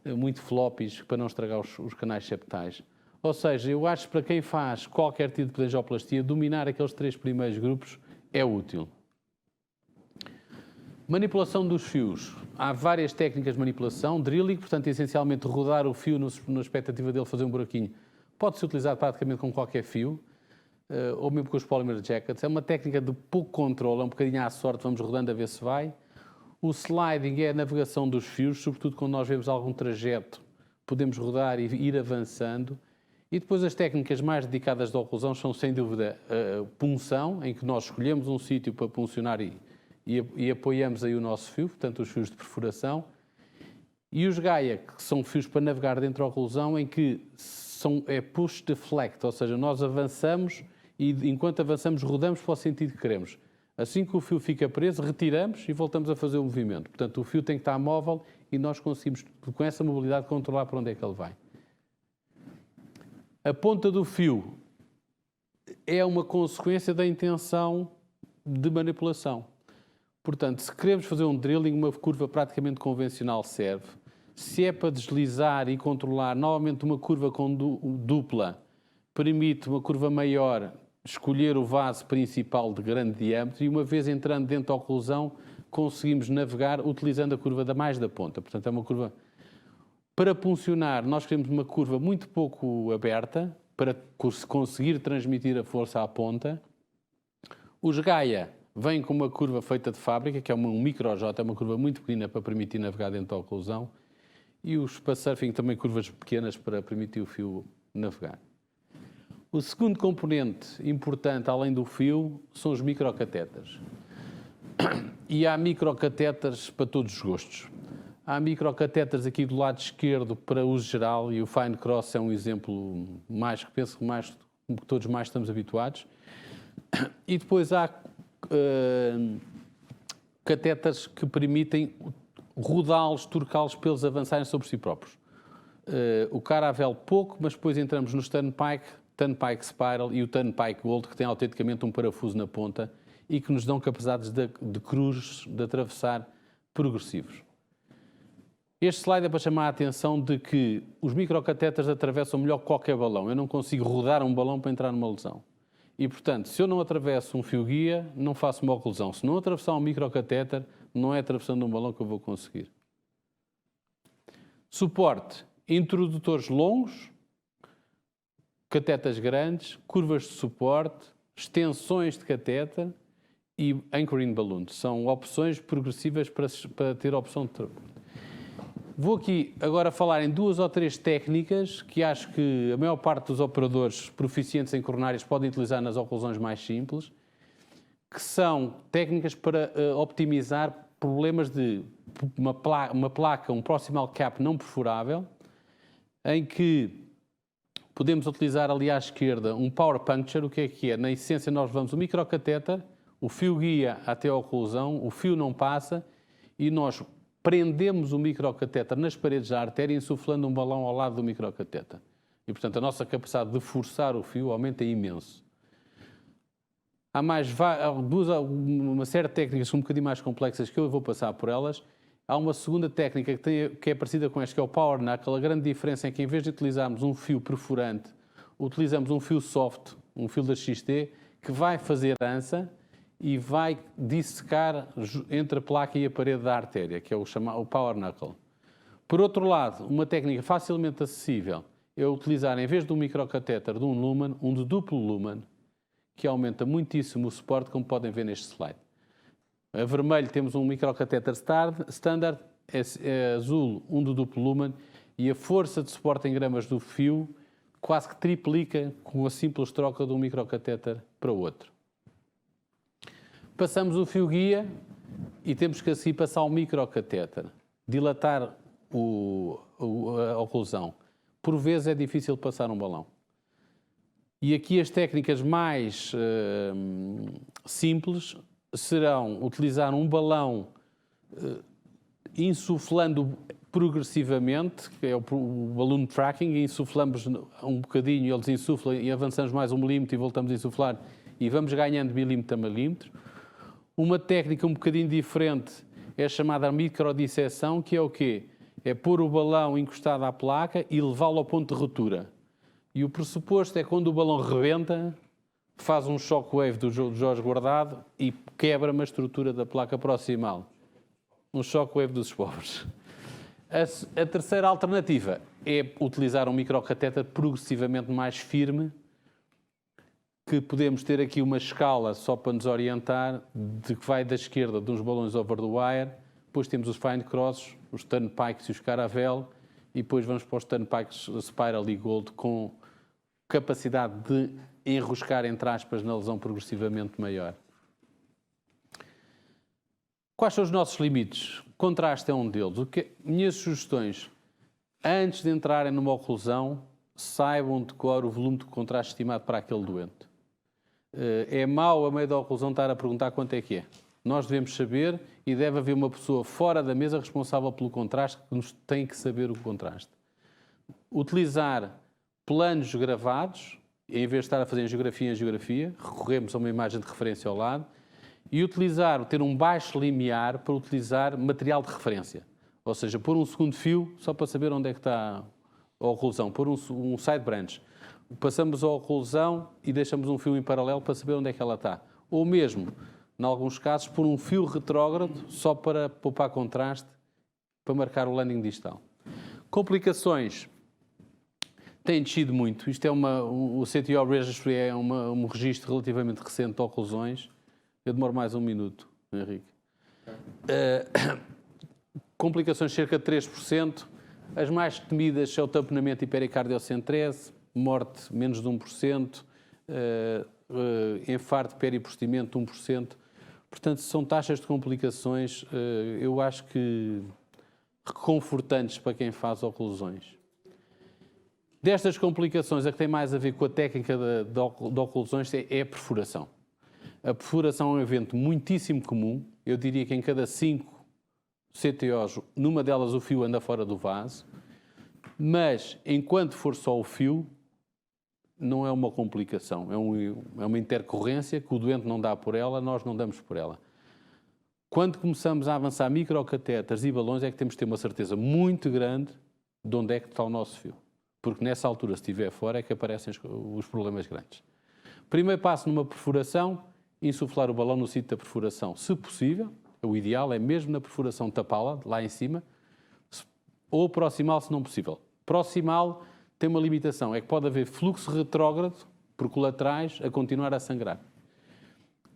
muito floppies, para não estragar os canais septais. Ou seja, eu acho que para quem faz qualquer tipo de angioplastia, dominar aqueles 3 primeiros grupos é útil. Manipulação dos fios. Há várias técnicas de manipulação. Drilling, portanto, essencialmente rodar o fio na expectativa dele fazer um buraquinho. Pode-se utilizar praticamente com qualquer fio, ou mesmo com os polymer jackets. É uma técnica de pouco controle, é um bocadinho à sorte, vamos rodando a ver se vai. O sliding é a navegação dos fios, sobretudo quando nós vemos algum trajeto, podemos rodar e ir avançando. E depois as técnicas mais dedicadas de oclusão são, sem dúvida, a punção, em que nós escolhemos um sítio para puncionar e apoiamos aí o nosso fio, portanto os fios de perfuração. E os Gaia, que são fios para navegar dentro da oclusão, em que é push deflect, ou seja, nós avançamos e enquanto avançamos rodamos para o sentido que queremos. Assim que o fio fica preso, retiramos e voltamos a fazer o movimento. Portanto, o fio tem que estar móvel e nós conseguimos, com essa mobilidade, controlar para onde é que ele vai. A ponta do fio é uma consequência da intenção de manipulação. Portanto, se queremos fazer um drilling, uma curva praticamente convencional serve. Se é para deslizar e controlar, novamente uma curva com dupla permite uma curva maior escolher o vaso principal de grande diâmetro e uma vez entrando dentro da oclusão conseguimos navegar utilizando a curva mais da ponta. Portanto, é uma curva... Para puncionar, nós queremos uma curva muito pouco aberta para conseguir transmitir a força à ponta. Os Gaia vêm com uma curva feita de fábrica, que é um micro-J, é uma curva muito pequena para permitir navegar dentro da oclusão. E os para surfing também curvas pequenas para permitir o fio navegar. O segundo componente importante, além do fio, são os microcatéteres. E há microcatéteres para todos os gostos. Há microcatéteres aqui do lado esquerdo para uso geral e o Fine Cross é um exemplo mais que penso que todos mais estamos habituados. E depois há catéteres que permitem rodá-los, torcá-los para eles avançarem sobre si próprios. O Caravel pouco, mas depois entramos no Turnpike Spiral e o Turnpike Gold, que tem autenticamente um parafuso na ponta e que nos dão capacidades de cruzes, de atravessar progressivos. Este slide é para chamar a atenção de que os microcatéteres atravessam melhor que qualquer balão. Eu não consigo rodar um balão para entrar numa lesão. E, portanto, se eu não atravesso um fio-guia, não faço uma oclusão. Se não atravessar um microcatéter, não é atravessando um balão que eu vou conseguir. Suporte. Introdutores longos, catéteres grandes, curvas de suporte, extensões de catéter e anchoring balloon. São opções progressivas para ter a opção de... Vou aqui agora falar em 2 ou 3 técnicas que acho que a maior parte dos operadores proficientes em coronárias podem utilizar nas oclusões mais simples, que são técnicas para optimizar problemas de uma placa, um proximal cap não perfurável, em que podemos utilizar ali à esquerda um power puncture. O que é que é? Na essência, nós levamos o microcatéter, o fio guia até a oclusão, o fio não passa e nós prendemos o microcatéter nas paredes da artéria, insuflando um balão ao lado do microcatéter. E, portanto, a nossa capacidade de forçar o fio aumenta imenso. Há uma série de técnicas um bocadinho mais complexas que eu vou passar por elas. Há uma segunda técnica que é parecida com esta, que é o Power Knuckle. A grande diferença é que, em vez de utilizarmos um fio perfurante, utilizamos um fio soft, um fio da XT, que vai fazer dança e vai dissecar entre a placa e a parede da artéria, que é o Power Knuckle. Por outro lado, uma técnica facilmente acessível é utilizar, em vez de um microcatéter de 1 lumen, um de duplo lumen, que aumenta muitíssimo o suporte, como podem ver neste slide. A vermelho temos um microcatéter standard, azul um de duplo lumen, e a força de suporte em gramas do fio quase que triplica com a simples troca de um microcatéter para o outro. Passamos o fio guia e temos que assim passar o microcatéter, dilatar a oclusão. Por vezes é difícil passar um balão. E aqui as técnicas mais simples serão utilizar um balão insuflando progressivamente, que é o balloon tracking, e insuflamos um bocadinho, eles insuflam e avançamos mais 1 milímetro e voltamos a insuflar e vamos ganhando milímetro a milímetro. Uma técnica um bocadinho diferente é a chamada microdisseção, que é o quê? É pôr o balão encostado à placa e levá-lo ao ponto de ruptura. E o pressuposto é que quando o balão rebenta, faz um shockwave do Jorge Guardado e quebra uma estrutura da placa proximal. Um shockwave dos pobres. A terceira alternativa é utilizar um microcatéter progressivamente mais firme, que podemos ter aqui uma escala só para nos orientar, de que vai da esquerda de uns balões over the wire, depois temos os fine crosses, os turnpikes e os caravel, e depois vamos para os turnpikes spiral e gold com capacidade de enroscar, entre aspas, na lesão progressivamente maior. Quais são os nossos limites? Contraste é um deles. Minhas sugestões, antes de entrarem numa oclusão, saibam de cor o volume de contraste estimado para aquele doente. É mau, a meio da oclusão, estar a perguntar quanto é que é. Nós devemos saber e deve haver uma pessoa fora da mesa responsável pelo contraste que nos tem que saber o contraste. Utilizar planos gravados, em vez de estar a fazer em geografia, recorremos a uma imagem de referência ao lado, e ter um baixo limiar para utilizar material de referência. Ou seja, pôr um segundo fio só para saber onde é que está a oclusão, pôr um side branch. Passamos a oclusão e deixamos um fio em paralelo para saber onde é que ela está. Ou mesmo, em alguns casos, pôr um fio retrógrado só para poupar contraste, para marcar o landing distal. Complicações têm descido muito. Isto é o CTO Registry é um registro relativamente recente de oclusões. Eu demoro mais 1 minuto, Henrique. Complicações cerca de 3%. As mais temidas são o tamponamento e pericardiocentrese, morte menos de 1%, infarto periprostimento 1%. Portanto, são taxas de complicações, eu acho que reconfortantes para quem faz oclusões. Destas complicações, a que tem mais a ver com a técnica de oclusões é a perfuração. A perfuração é um evento muitíssimo comum. Eu diria que em cada 5 CTOs, numa delas o fio anda fora do vaso. Mas, enquanto for só o fio, não é uma complicação. É uma intercorrência que o doente não dá por ela, nós não damos por ela. Quando começamos a avançar microcatéteres e balões, é que temos de ter uma certeza muito grande de onde é que está o nosso fio. Porque nessa altura, se estiver fora, é que aparecem os problemas grandes. Primeiro passo numa perfuração, insuflar o balão no sítio da perfuração. Se possível, o ideal é mesmo na perfuração tapá-la, lá em cima, ou proximal, se não possível. Proximal tem uma limitação, é que pode haver fluxo retrógrado por colaterais a continuar a sangrar.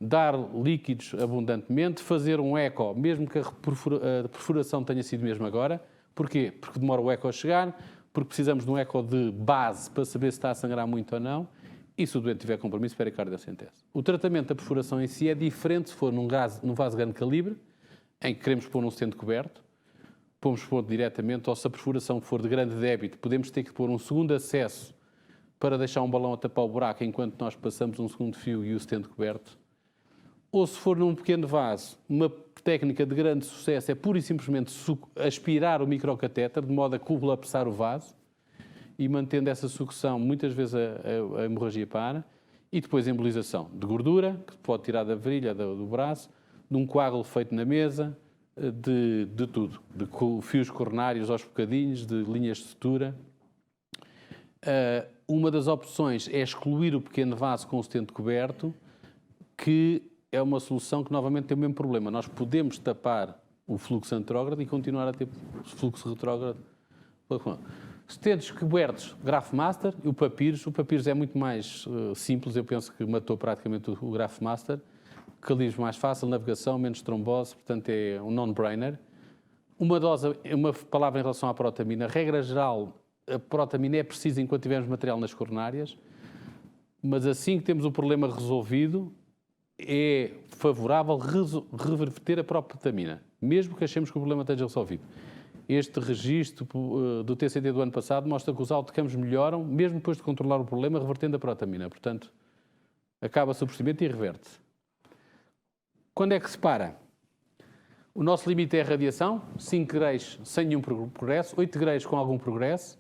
Dar líquidos abundantemente, fazer um eco, mesmo que a perfuração tenha sido mesmo agora, Porquê? Porque demora o eco a chegar, porque precisamos de um eco de base para saber se está a sangrar muito ou não, e se o doente tiver compromisso, pericardiocentese. O tratamento da perfuração em si é diferente se for num vaso grande calibre, em que queremos pôr um stent coberto, pomos pôr diretamente, ou se a perfuração for de grande débito, podemos ter que pôr um segundo acesso para deixar um balão a tapar o buraco enquanto nós passamos um segundo fio e o stent coberto. Ou se for num pequeno vaso, uma técnica de grande sucesso é pura e simplesmente aspirar o microcatéter, de modo a colapsar o vaso, e mantendo essa sucção, muitas vezes a hemorragia para, e depois a embolização de gordura, que pode tirar da virilha, do braço, de um coágulo feito na mesa, de tudo, de fios coronários aos bocadinhos, de linhas de sutura. Uma das opções é excluir o pequeno vaso com o stent coberto, que é uma solução que novamente tem o mesmo problema. Nós podemos tapar o fluxo antrógrado e continuar a ter fluxo retrógrado. Stents cobertos, Graphmaster e o Papyrus é muito mais simples, eu penso que matou praticamente o Graphmaster. Calibres mais fácil, navegação, menos trombose, portanto é um non-brainer. Uma palavra em relação à protamina. Regra geral, a protamina é precisa enquanto tivermos material nas coronárias, mas assim que temos o problema resolvido, é favorável reverter a protamina, mesmo que achemos que o problema esteja resolvido. Este registro do TCT do ano passado mostra que os autocampos melhoram, mesmo depois de controlar o problema, revertendo a protamina. Portanto, acaba-se o procedimento e reverte. Quando é que se para? O nosso limite é a radiação, 5 grays sem nenhum progresso, 8 grays com algum progresso,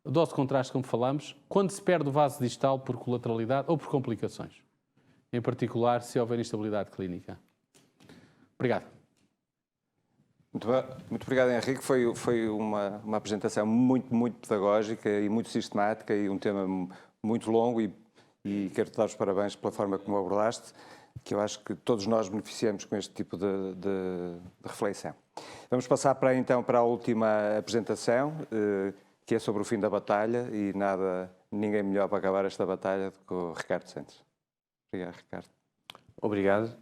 dose de contraste, como falamos, quando se perde o vaso distal por colateralidade ou por complicações. Em particular, se houver instabilidade clínica. Obrigado. Muito obrigado, Henrique. Foi uma apresentação muito pedagógica e muito sistemática e um tema muito longo e quero-te dar os parabéns pela forma como abordaste, que eu acho que todos nós beneficiamos com este tipo de reflexão. Vamos passar então para a última apresentação, que é sobre o fim da batalha e ninguém melhor para acabar esta batalha do que o Ricardo Santos. Obrigado, Ricardo. Obrigado.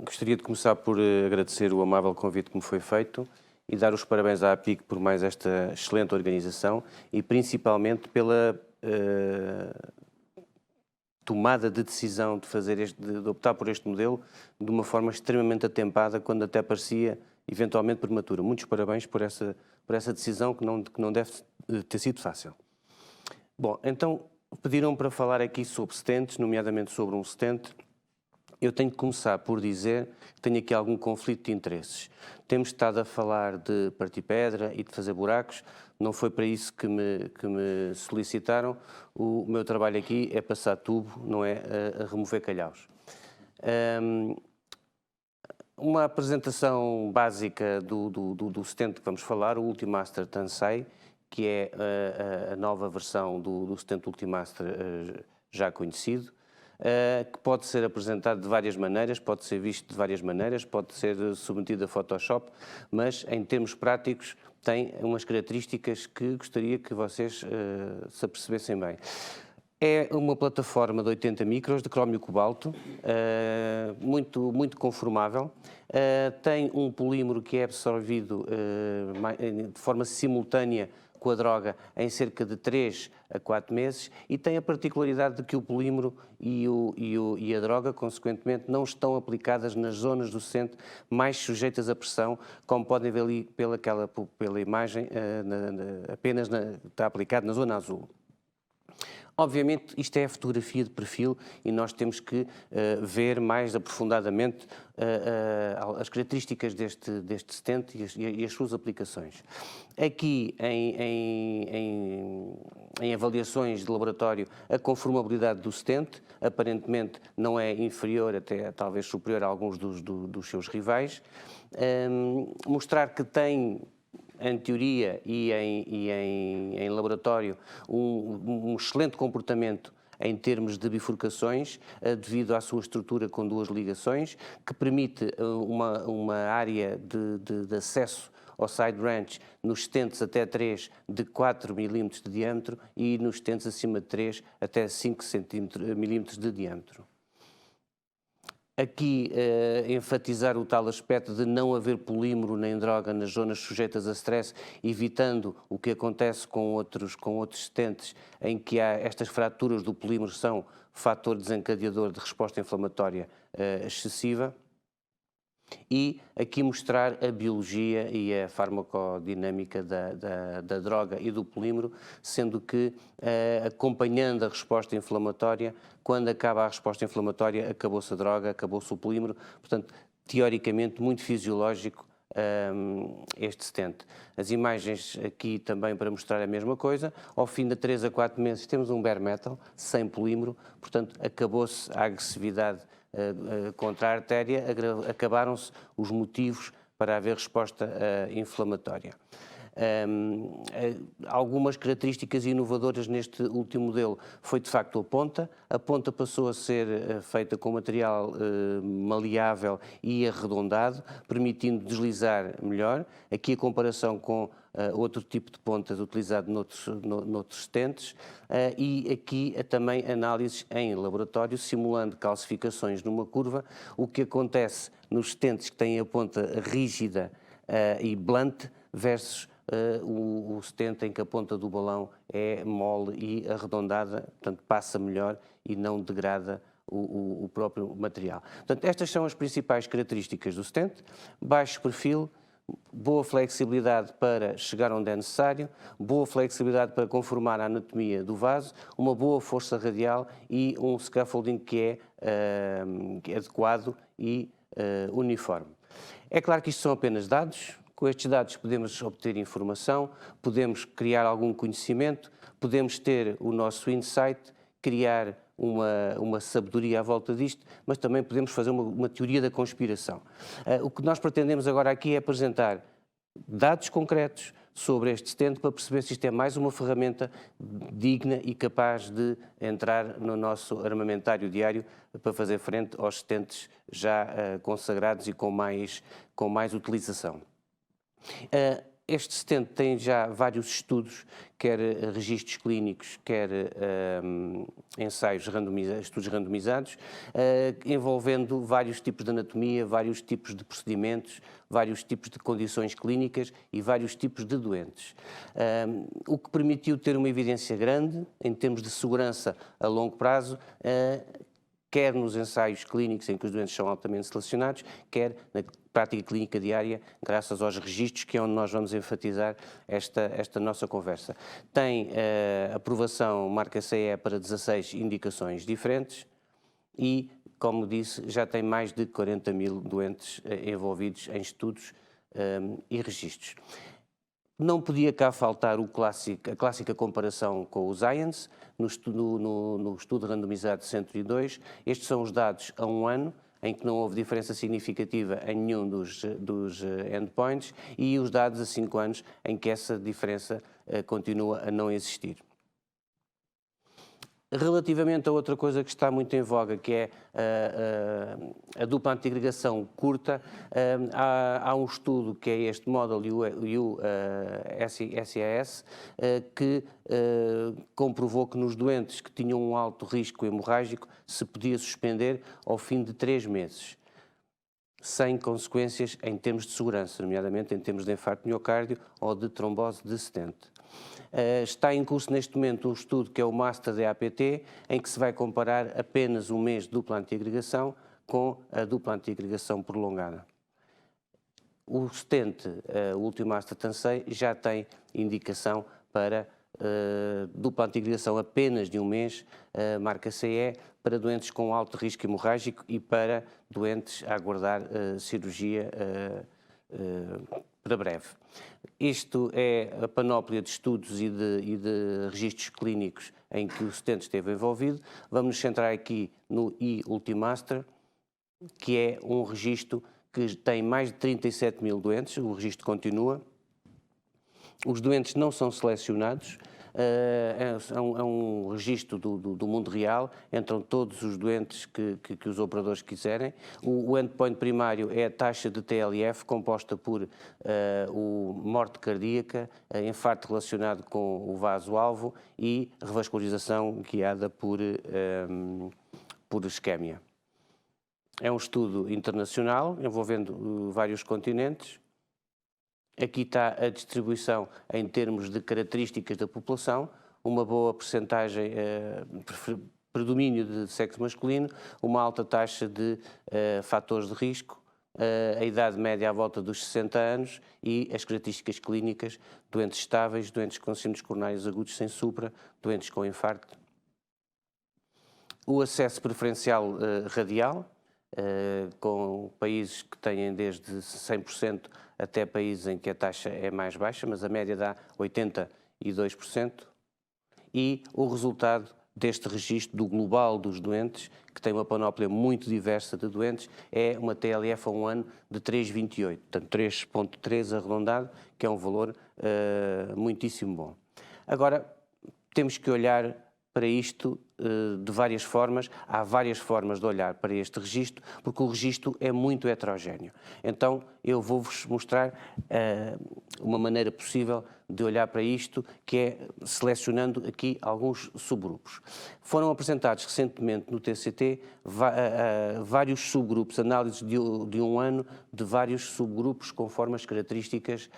Gostaria de começar por agradecer o amável convite que me foi feito e dar os parabéns à APIC por mais esta excelente organização e principalmente pela tomada de decisão de optar por este modelo de uma forma extremamente atempada, quando até parecia eventualmente prematura. Muitos parabéns por essa decisão que não deve ter sido fácil. Bom, então pediram para falar aqui sobre stents, nomeadamente sobre um stent. Eu tenho que começar por dizer que tenho aqui algum conflito de interesses. Temos estado a falar de partir pedra e de fazer buracos, não foi para isso que me solicitaram. O meu trabalho aqui é passar tubo, não é a remover calhaus. Uma apresentação básica do stent que vamos falar, o Ultimaster Tansei, que é a nova versão do stent Ultimaster já conhecido, que pode ser apresentado de várias maneiras, pode ser visto de várias maneiras, pode ser submetido a Photoshop, mas em termos práticos tem umas características que gostaria que vocês se apercebessem bem. É uma plataforma de 80 micros de crómio cobalto, muito conformável, tem um polímero que é absorvido de forma simultânea com a droga em cerca de 3 a 4 meses e tem a particularidade de que o polímero e a droga, consequentemente, não estão aplicadas nas zonas do stent mais sujeitas à pressão, como podem ver ali pela imagem, apenas está aplicado na zona azul. Obviamente, isto é a fotografia de perfil e nós temos que ver mais aprofundadamente as características deste stent e as suas aplicações. Aqui, em avaliações de laboratório, a conformabilidade do stent aparentemente não é inferior, até talvez superior a alguns dos seus rivais. Mostrar que tem, em teoria e em laboratório, um excelente comportamento em termos de bifurcações, devido à sua estrutura com 2 ligações, que permite uma área de acesso ao side branch nos stents até 3 de 4 mm de diâmetro e nos stents acima de 3 até 5 mm de diâmetro. Aqui, enfatizar o tal aspecto de não haver polímero nem droga nas zonas sujeitas a stress, evitando o que acontece com outros stents, em que há estas fraturas do polímero são fator desencadeador de resposta inflamatória excessiva. E aqui mostrar a biologia e a farmacodinâmica da droga e do polímero, sendo que, acompanhando a resposta inflamatória, quando acaba a resposta inflamatória, acabou-se a droga, acabou-se o polímero, portanto, teoricamente, muito fisiológico este stent. As imagens aqui também para mostrar a mesma coisa. Ao fim de 3 a 4 meses temos um bare metal, sem polímero, portanto, acabou-se a agressividade contra a artéria, acabaram-se os motivos para haver resposta inflamatória. Algumas características inovadoras neste último modelo foi de facto a ponta. A ponta passou a ser feita com material maleável e arredondado, permitindo deslizar melhor. Aqui a comparação com outro tipo de pontas utilizado noutros stents, e aqui também análises em laboratório simulando calcificações numa curva, o que acontece nos stents que têm a ponta rígida e blunt versus o stent em que a ponta do balão é mole e arredondada, portanto passa melhor e não degrada o próprio material. Portanto, estas são as principais características do stent: baixo perfil, boa flexibilidade para chegar onde é necessário, boa flexibilidade para conformar a anatomia do vaso, uma boa força radial e um scaffolding que é adequado e uniforme. É claro que isto são apenas dados. Com estes dados podemos obter informação, podemos criar algum conhecimento, podemos ter o nosso insight, criar uma sabedoria à volta disto, mas também podemos fazer uma teoria da conspiração. O que nós pretendemos agora aqui é apresentar dados concretos sobre este stent para perceber se isto é mais uma ferramenta digna e capaz de entrar no nosso armamentário diário para fazer frente aos stents já consagrados e com mais utilização. Este stent tem já vários estudos, quer registros clínicos, quer estudos randomizados, envolvendo vários tipos de anatomia, vários tipos de procedimentos, vários tipos de condições clínicas e vários tipos de doentes. O que permitiu ter uma evidência grande em termos de segurança a longo prazo, quer nos ensaios clínicos em que os doentes são altamente selecionados, quer na prática clínica diária, graças aos registros, que é onde nós vamos enfatizar esta nossa conversa. Tem aprovação marca CE para 16 indicações diferentes e, como disse, já tem mais de 40 mil doentes envolvidos em estudos e registros. Não podia cá faltar a clássica comparação com o Science, no estudo randomizado 102. Estes são os dados a 1 ano, em que não houve diferença significativa em nenhum dos endpoints, e os dados a 5 anos, em que essa diferença continua a não existir. Relativamente a outra coisa que está muito em voga, que é a dupla antiagregação curta, há um estudo que é este Model SAS, que comprovou que nos doentes que tinham um alto risco hemorrágico se podia suspender ao fim de 3 meses, sem consequências em termos de segurança, nomeadamente em termos de infarto de miocárdio ou de trombose de stent. Está em curso neste momento um estudo que é o Master DAPT, em que se vai comparar apenas um mês de dupla antiagregação com a dupla antiagregação prolongada. O stent, o Ultimaster Tansei, já tem indicação para dupla antiagregação apenas de um mês, marca CE, para doentes com alto risco hemorrágico e para doentes a aguardar cirurgia para breve. Isto é a panóplia de estudos e de registros clínicos em que o stent esteve envolvido. Vamos nos centrar aqui no e-Ultimaster, que é um registro que tem mais de 37 mil doentes, o registro continua. Os doentes não são selecionados, é um registro do mundo real, entram todos os doentes que os operadores quiserem. O endpoint primário é a taxa de TLF, composta por morte cardíaca, infarto relacionado com o vaso-alvo e revascularização guiada por isquémia. É um estudo internacional, envolvendo vários continentes. Aqui está a distribuição em termos de características da população, uma boa percentagem, predomínio de sexo masculino, uma alta taxa de fatores de risco, a idade média à volta dos 60 anos e as características clínicas, doentes estáveis, doentes com síndromes coronários agudos sem supra, doentes com infarto. O acesso preferencial radial, com países que têm desde 100% até países em que a taxa é mais baixa, mas a média dá 82%. E o resultado deste registro do global dos doentes, que tem uma panóplia muito diversa de doentes, é uma TLF a um ano de 3,28, portanto 3,3 arredondado, que é um valor muitíssimo bom. Agora, temos que olhar para isto de várias formas. Há várias formas de olhar para este registro, porque o registro é muito heterogéneo. Então, eu vou-vos mostrar uma maneira possível de olhar para isto, que é selecionando aqui alguns subgrupos. Foram apresentados recentemente no TCT vários subgrupos, análises de um ano de vários subgrupos conforme as características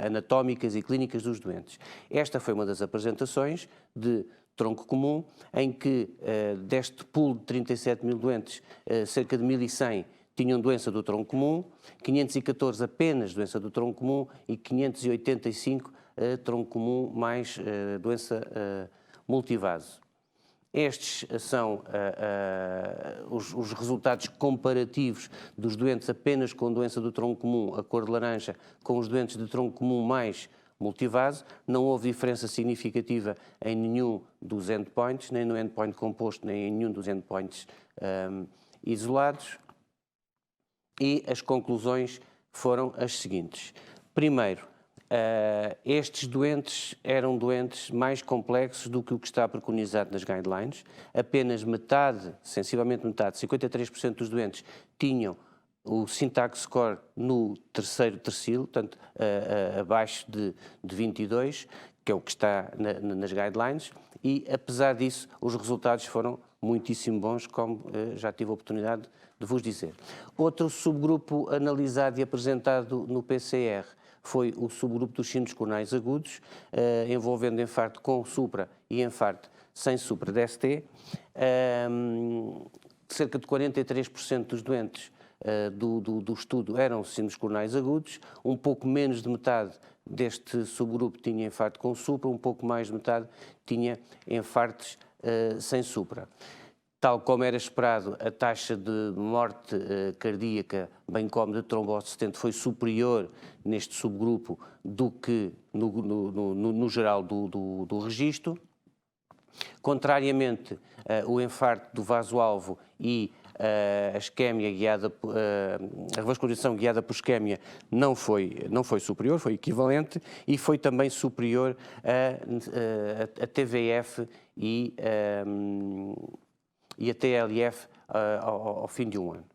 anatómicas e clínicas dos doentes. Esta foi uma das apresentações de tronco comum, em que deste pool de 37 mil doentes, cerca de 1.100 tinham doença do tronco comum, 514 apenas doença do tronco comum e 585 tronco comum mais doença multivase. Estes são os resultados comparativos dos doentes apenas com doença do tronco comum, a cor de laranja, com os doentes de tronco comum mais multivase. Não houve diferença significativa em nenhum dos endpoints, nem no endpoint composto, nem em nenhum dos endpoints isolados. E as conclusões foram as seguintes. Primeiro, estes doentes eram doentes mais complexos do que o que está preconizado nas guidelines. Apenas metade, sensivelmente metade, 53% dos doentes tinham o syntax score no terceiro tercilo, portanto, abaixo de 22, que é o que está nas guidelines, e apesar disso, os resultados foram muitíssimo bons, como já tive a oportunidade de vos dizer. Outro subgrupo analisado e apresentado no PCR foi o subgrupo dos síndromes coronários agudos, envolvendo infarto com supra e infarto sem supra DST. Cerca de 43% dos doentes do estudo eram síndromes coronários agudos, um pouco menos de metade deste subgrupo tinha infarto com supra, um pouco mais de metade tinha infartos sem supra. Tal como era esperado, a taxa de morte cardíaca, bem como de trombose assistente, foi superior neste subgrupo do que no geral do registro. Contrariamente, o infarto do vaso-alvo e a isquemia guiada, a revascularização guiada por isquemia não foi superior, foi equivalente, e foi também superior a TVF e a TLF ao fim de um ano.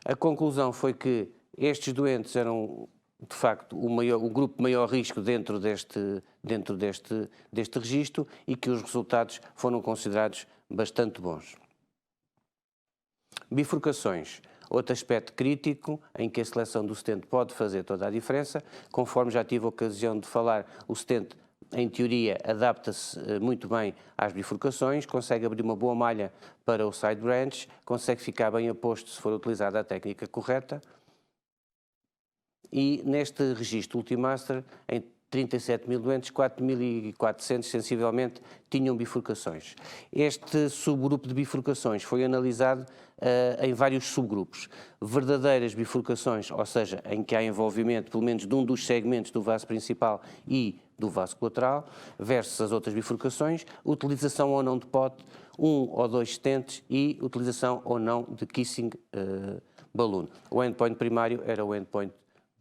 A conclusão foi que estes doentes eram, de facto, o grupo de maior risco dentro deste registro e que os resultados foram considerados bastante bons. Bifurcações. Outro aspecto crítico em que a seleção do stent pode fazer toda a diferença. Conforme já tive a ocasião de falar, o stent, em teoria, adapta-se muito bem às bifurcações, consegue abrir uma boa malha para o side branch, consegue ficar bem aposto se for utilizada a técnica correta. E neste registro Ultimaster, em 37 mil doentes, 4.400 sensivelmente tinham bifurcações. Este subgrupo de bifurcações foi analisado em vários subgrupos. Verdadeiras bifurcações, ou seja, em que há envolvimento pelo menos de um dos segmentos do vaso principal e do vaso colateral, versus as outras bifurcações, utilização ou não de POT, 1 ou 2 stents e utilização ou não de kissing balloon. O endpoint primário era o endpoint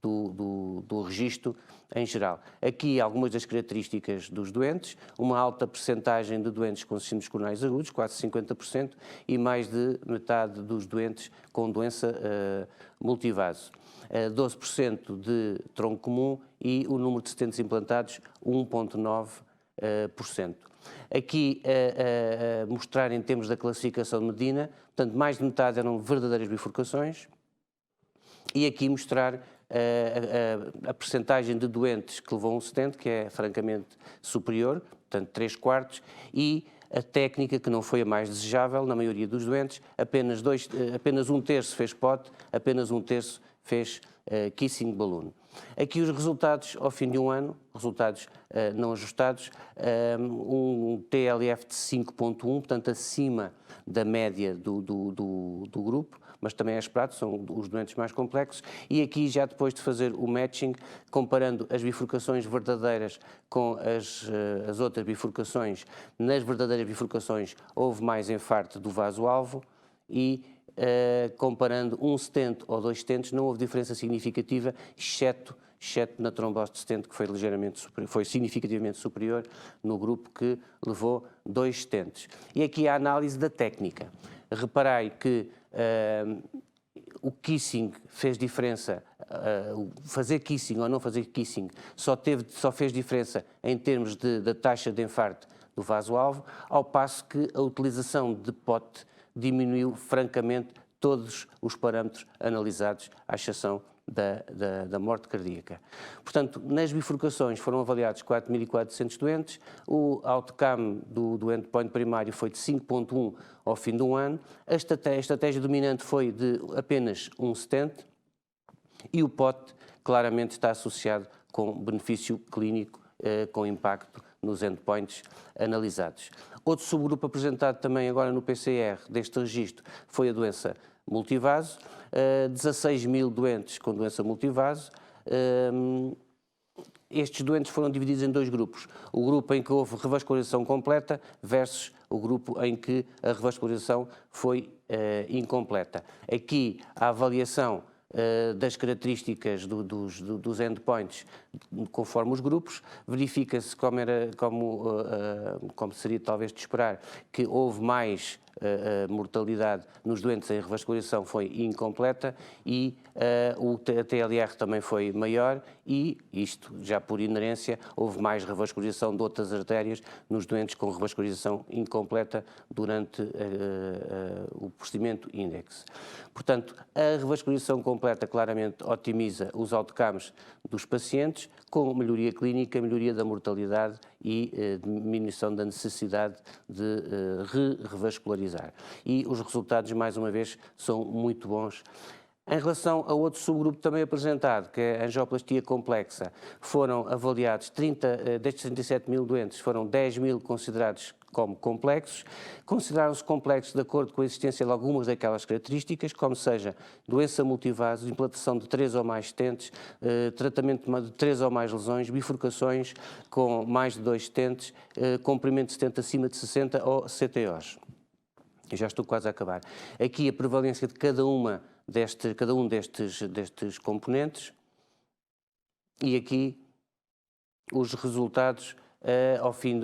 do registro em geral. Aqui algumas das características dos doentes, uma alta percentagem de doentes com síndromes coronários agudos, quase 50%, e mais de metade dos doentes com doença multivase. 12% de tronco comum e o número de stents implantados, 1,9%. Aqui a mostrar em termos da classificação de Medina, portanto, mais de metade eram verdadeiras bifurcações, e aqui mostrar a percentagem de doentes que levou um stent, que é francamente superior, portanto 3/4, e a técnica que não foi a mais desejável na maioria dos doentes, apenas 1/3 fez POT, apenas 1/3 fez kissing balloon. Aqui os resultados ao fim de um ano, resultados não ajustados, um TLF de 5.1, portanto acima da média do grupo, mas também é esperado, são os doentes mais complexos, e aqui já depois de fazer o matching, comparando as bifurcações verdadeiras com as outras bifurcações, nas verdadeiras bifurcações houve mais infarto do vaso-alvo e comparando um stent ou 2 stents não houve diferença significativa, exceto na trombose de stent, que foi significativamente superior no grupo que levou 2 stents. E aqui a análise da técnica. Reparai que o kissing fez diferença, fazer kissing ou não fazer kissing só fez diferença em termos da taxa de infarto do vaso-alvo, ao passo que a utilização de POT diminuiu francamente todos os parâmetros analisados, à exceção da morte cardíaca. Portanto, nas bifurcações foram avaliados 4.400 doentes, o outcome do endpoint primário foi de 5.1 ao fim de um ano, a estratégia dominante foi de apenas um stent e o POT claramente está associado com benefício clínico, com impacto nos endpoints analisados. Outro subgrupo apresentado também agora no PCR deste registro foi a doença multivaso, 16.000 doentes com doença multivaso. Estes doentes foram divididos em 2 grupos. O grupo em que houve revascularização completa versus o grupo em que a revascularização foi incompleta. Aqui a avaliação das características dos endpoints conforme os grupos, verifica-se como seria talvez de esperar, que houve mais mortalidade nos doentes em revascularização foi incompleta e o TLR também foi maior e isto já por inerência houve mais revascularização de outras artérias nos doentes com revascularização incompleta durante o procedimento INDEX. Portanto, a revascularização completa claramente otimiza os outcomes dos pacientes com melhoria clínica, melhoria da mortalidade e diminuição da necessidade de revascularizar. E os resultados, mais uma vez, são muito bons. Em relação a outro subgrupo também apresentado, que é a angioplastia complexa, foram avaliados destes 37.000 doentes, foram 10.000 considerados como complexos. Consideraram-se complexos de acordo com a existência de algumas daquelas características, como seja doença multivaso, implantação de 3 ou mais stents, tratamento de 3 ou mais lesões, bifurcações com mais de 2 stents, comprimento de stent acima de 60 ou CTOs. Eu já estou quase a acabar. Aqui a prevalência de cada um destes componentes e aqui os resultados ao fim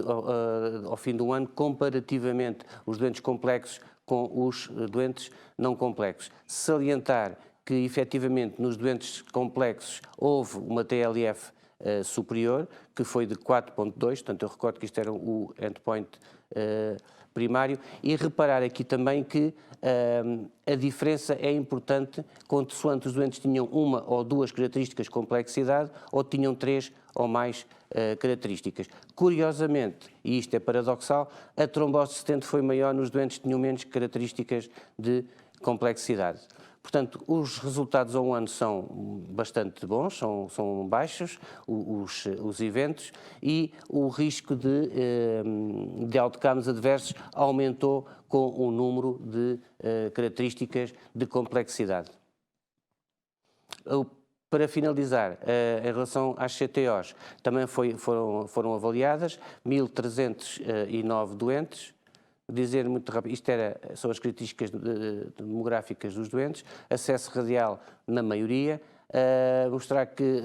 do ano, comparativamente os doentes complexos com os doentes não complexos. Salientar que, efetivamente, nos doentes complexos houve uma TLF superior, que foi de 4.2, portanto eu recordo que isto era o endpoint primário, e reparar aqui também que a diferença é importante consoante os doentes tinham 1 ou 2 características de complexidade ou tinham 3 ou mais características. Curiosamente, e isto é paradoxal, a trombose de stent foi maior nos doentes que tinham menos características de complexidade. Portanto, os resultados ao ano são bastante bons, são baixos os eventos e o risco de outcomes adversos aumentou com o número de características de complexidade. Para finalizar, em relação às CTOs, também foram avaliadas 1.309 doentes. Dizer muito rápido, são as características demográficas dos doentes, acesso radial na maioria, mostrar que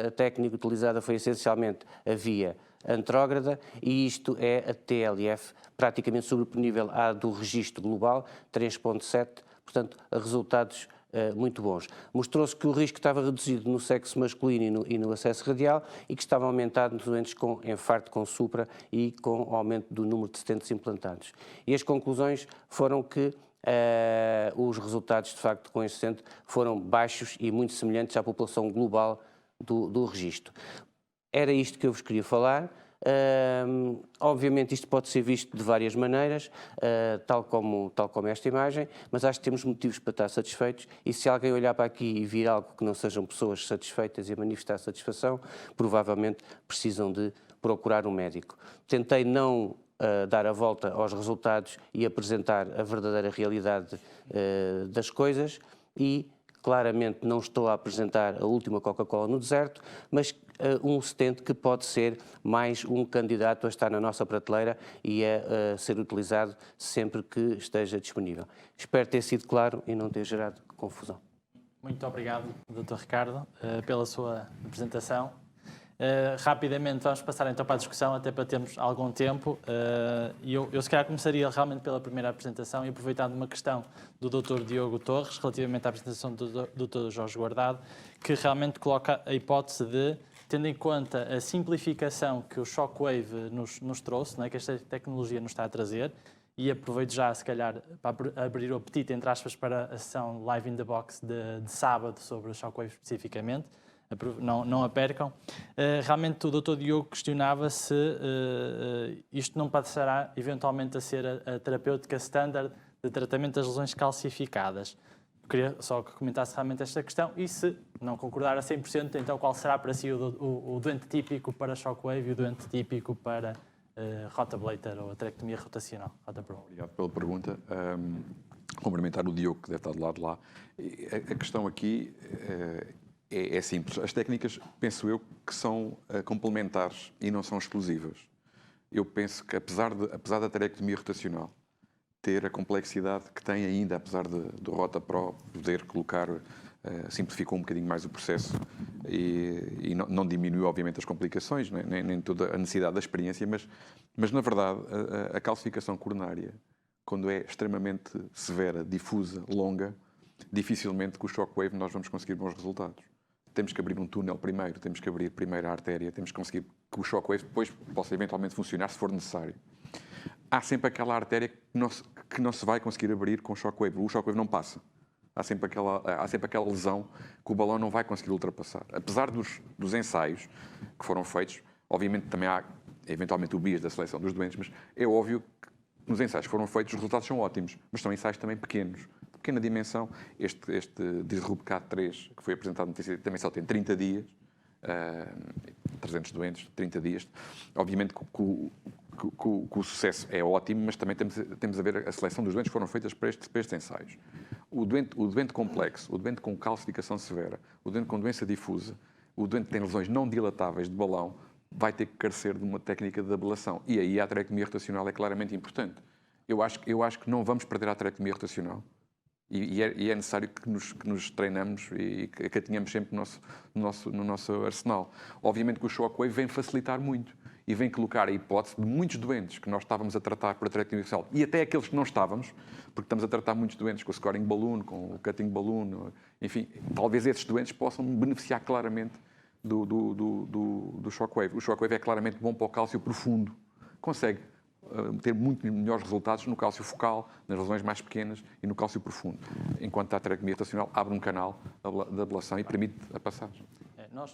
a técnica utilizada foi essencialmente a via antrógrada e isto é a TLF, praticamente sobre o nível A do registro global, 3.7, portanto, resultados muito bons. Mostrou-se que o risco estava reduzido no sexo masculino e no acesso radial e que estava aumentado nos doentes com infarto com supra e com aumento do número de stents implantados. E as conclusões foram que os resultados, de facto, com este stent foram baixos e muito semelhantes à população global do registro. Era isto que eu vos queria falar. Obviamente isto pode ser visto de várias maneiras, tal como esta imagem, mas acho que temos motivos para estar satisfeitos e se alguém olhar para aqui e vir algo que não sejam pessoas satisfeitas e a manifestar satisfação, provavelmente precisam de procurar um médico. Tentei não dar a volta aos resultados e apresentar a verdadeira realidade das coisas e claramente não estou a apresentar a última Coca-Cola no deserto, mas um stent que pode ser mais um candidato a estar na nossa prateleira e a ser utilizado sempre que esteja disponível. Espero ter sido claro e não ter gerado confusão. Muito obrigado, Dr. Ricardo, pela sua apresentação. Rapidamente vamos passar então para a discussão, até para termos algum tempo. Eu se calhar começaria realmente pela primeira apresentação e aproveitando uma questão do Dr. Diogo Torres, relativamente à apresentação do Dr. Jorge Guardado, que realmente coloca a hipótese de, tendo em conta a simplificação que o Shockwave nos trouxe, não é, que esta tecnologia nos está a trazer, e aproveito já, se calhar, para abrir o apetite, entre aspas, para a sessão Live in the Box de sábado sobre o Shockwave especificamente, não a percam. Realmente o Dr. Diogo questionava se isto não passará eventualmente a ser a terapêutica standard de tratamento das lesões calcificadas. Queria só que comentasse realmente esta questão e se não concordar a 100%, então qual será para si o doente típico para Shockwave e o doente típico para rotablator ou aterectomia rotacional? Obrigado pela pergunta. Complementar o Diogo, que deve estar do lado de lá. A questão aqui é simples. As técnicas, penso eu, que são complementares e não são exclusivas. Eu penso que, apesar da aterectomia rotacional ter a complexidade que tem ainda, apesar do Rota Pro poder colocar, simplificou um bocadinho mais o processo e não diminuiu, obviamente, as complicações, nem toda a necessidade da experiência, mas na verdade, a calcificação coronária, quando é extremamente severa, difusa, longa, dificilmente com o Shockwave nós vamos conseguir bons resultados. Temos que abrir um túnel primeiro, temos que abrir primeiro a artéria, temos que conseguir que o Shockwave depois possa eventualmente funcionar se for necessário. Há sempre aquela artéria que não se vai conseguir abrir com o Shockwave. O Shockwave não passa. Há sempre aquela lesão que o balão não vai conseguir ultrapassar. Apesar dos ensaios que foram feitos, obviamente também há eventualmente o bias da seleção dos doentes, mas é óbvio que nos ensaios que foram feitos os resultados são ótimos, mas são ensaios também pequenos. Pequena dimensão, este Disrupt 3 que foi apresentado no TCT também só tem 30 dias, 300 doentes, 30 dias. Obviamente que o sucesso é ótimo, mas também temos a ver a seleção dos doentes que foram feitas para estes ensaios. O doente complexo, o doente com calcificação severa, o doente com doença difusa, o doente que tem lesões não dilatáveis de balão, vai ter que carecer de uma técnica de ablação. E aí a aterectomia rotacional é claramente importante. Eu acho que não vamos perder a aterectomia rotacional. E é necessário que nos treinamos e que a tenhamos sempre no nosso arsenal. Obviamente que o Shockwave vem facilitar muito e vem colocar a hipótese de muitos doentes que nós estávamos a tratar por aterectomia rotacional e até aqueles que não estávamos, porque estamos a tratar muitos doentes com o scoring balloon, com o cutting balloon, enfim, talvez esses doentes possam beneficiar claramente do Shockwave. O Shockwave é claramente bom para o cálcio profundo. Consegue ter muito melhores resultados no cálcio focal, nas lesões mais pequenas e no cálcio profundo, enquanto a aterectomia rotacional abre um canal de ablação e permite a passagem.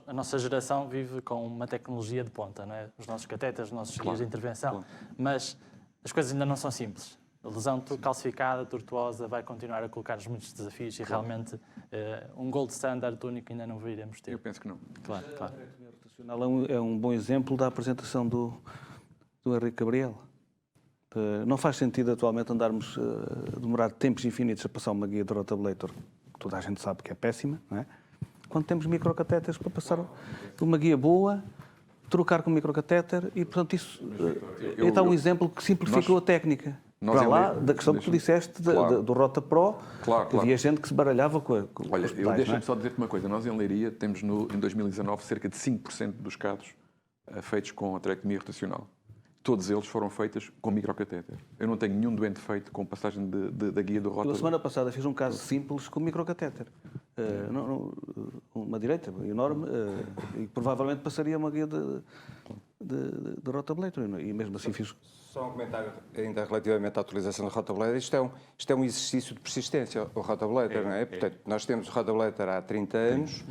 A nossa geração vive com uma tecnologia de ponta, não é? Os nossos catéteres, os nossos guias de intervenção, mas as coisas ainda não são simples. A lesão calcificada, tortuosa, vai continuar a colocar-nos muitos desafios e realmente um gold standard único ainda não viremos ter. Eu penso que não. Claro. A aterectomia rotacional é um bom exemplo da apresentação do Henrique Gabriel. Não faz sentido atualmente andarmos a demorar tempos infinitos a passar uma guia de rotablator, que toda a gente sabe que é péssima, não é? Quando temos microcatéteres para passar uma guia boa, trocar com microcatéter e, portanto, isso é um exemplo que simplificou a técnica. Para lá da questão que tu disseste do Rota Pro, havia gente que se baralhava com Olha, os pedais, deixa-me só dizer-te uma coisa. Nós em Leiria temos em 2019 cerca de 5% dos casos feitos com aterectomia rotacional. todos eles foram feitos com microcatéter. Eu não tenho nenhum doente feito com passagem da guia do Eu, a rótulo. semana passada, fiz um caso simples com microcatéter. Uma direita enorme e provavelmente passaria uma guia de rotablator. E mesmo assim fiz... Só um comentário ainda relativamente à utilização do rotablator. Isto é um exercício de persistência, o rotablator, não é? Portanto, nós temos o rotablator há 30 anos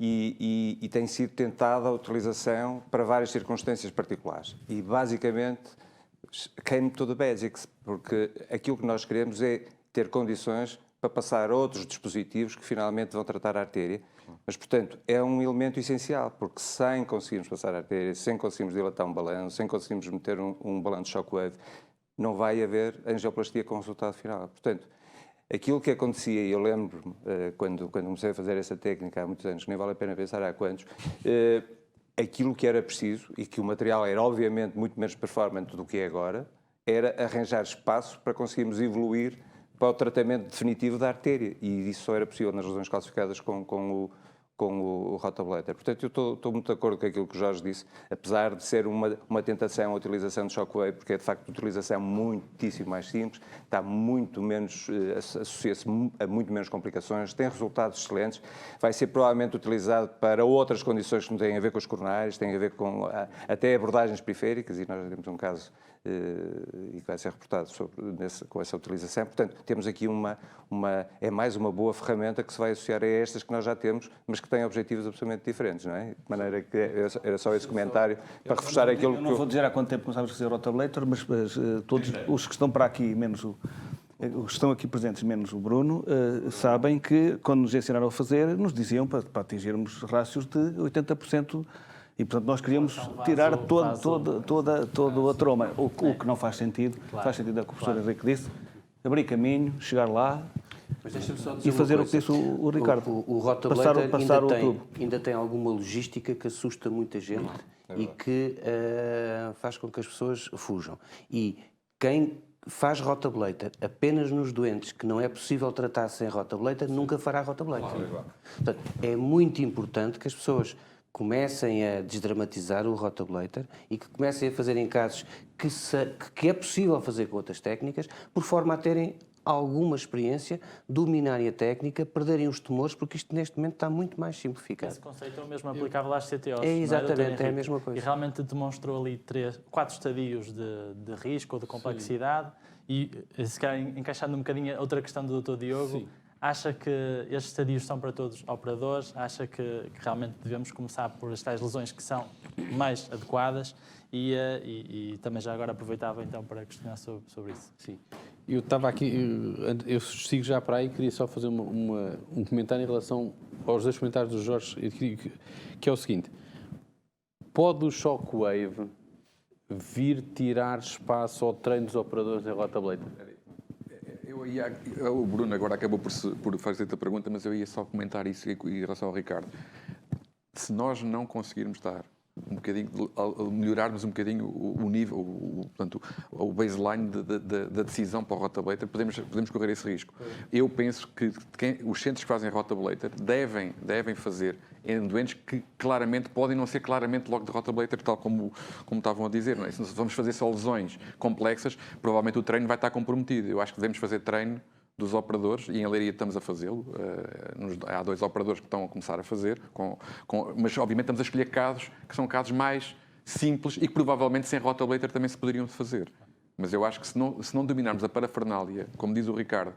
e tem sido tentada a utilização para várias circunstâncias particulares. E, basicamente, came to the basics, porque aquilo que nós queremos é ter condições para passar a outros dispositivos que finalmente vão tratar a artéria. Mas, portanto, é um elemento essencial, porque sem conseguirmos passar a artéria, sem conseguirmos dilatar um balão, sem conseguirmos meter um balão de shockwave, não vai haver angioplastia com resultado final. Portanto, aquilo que acontecia, e eu lembro-me, quando comecei a fazer essa técnica há muitos anos, que nem vale a pena pensar há quantos, aquilo que era preciso, e que o material era obviamente muito menos performante do que é agora, era arranjar espaço para conseguirmos evoluir para o tratamento definitivo da artéria. E isso só era possível nas lesões calcificadas com o rotablator. Portanto, eu estou muito de acordo com aquilo que o Jorge disse, apesar de ser uma tentação a utilização de shockwave, porque é de facto uma utilização muitíssimo mais simples, está muito menos, associa-se a muito menos complicações, tem resultados excelentes, vai ser provavelmente utilizado para outras condições que não têm a ver com os coronários, têm a ver com até abordagens periféricas, e nós temos um caso e que vai ser reportado com essa utilização. Portanto, temos aqui é mais uma boa ferramenta que se vai associar a estas que nós já temos, mas que têm objetivos absolutamente diferentes, não é? De maneira que era só esse comentário para reforçar aquilo que... Eu não vou dizer há quanto tempo começámos a fazer rotablator, mas todos os que estão para aqui, menos os que estão aqui presentes, menos o Bruno, sabem que, quando nos ensinaram a fazer, nos diziam para atingirmos rácios de 80%. E, portanto, nós queríamos tirar todo a troma. O que não faz sentido, faz sentido é o que o professor Henrique disse, abrir caminho, chegar lá e fazer o que disse o Ricardo. O rotablator ainda tem alguma logística que assusta muita gente e que faz com que as pessoas fujam. E quem faz rotablator apenas nos doentes que não é possível tratar sem rotablator, nunca fará rotablator. Portanto, é muito importante que as pessoas comecem a desdramatizar o rotablator e que comecem a fazer em casos que é possível fazer com outras técnicas, por forma a terem alguma experiência, dominarem a técnica, perderem os tumores, porque isto neste momento está muito mais simplificado. Esse conceito é o mesmo aplicável às CTOs. É exatamente, é a mesma coisa. E realmente demonstrou ali 4 estadios de risco ou de complexidade. E se calhar encaixando um bocadinho a outra questão do Dr. Diogo, sim. Acha que estes estadios são para todos operadores? Acha que realmente devemos começar por as tais lesões que são mais adequadas? E também já agora aproveitava então para questionar sobre isso. Sim. Eu estava aqui, eu sigo já para aí, queria só fazer um comentário em relação aos 2 comentários do Jorge, que é o seguinte: pode o shockwave vir tirar espaço ao treino dos operadores em rotablator? O Bruno agora acabou por fazer a pergunta, mas eu ia só comentar isso em relação ao Ricardo. Se nós não conseguirmos estar um bocadinho, melhorarmos um bocadinho o nível, portanto, o baseline da decisão para o rotablator, podemos correr esse risco. Eu penso que os centros que fazem rotablator devem fazer em doentes que claramente podem não ser claramente logo de rotablator, tal como estavam a dizer. Não é? Se vamos fazer só lesões complexas, provavelmente o treino vai estar comprometido. Eu acho que devemos fazer treino dos operadores, e em Leiria estamos a fazê-lo. Há 2 operadores que estão a começar a fazer, mas obviamente estamos a escolher casos que são casos mais simples e que provavelmente sem rotablator também se poderiam fazer. Mas eu acho que se não dominarmos a parafernália, como diz o Ricardo,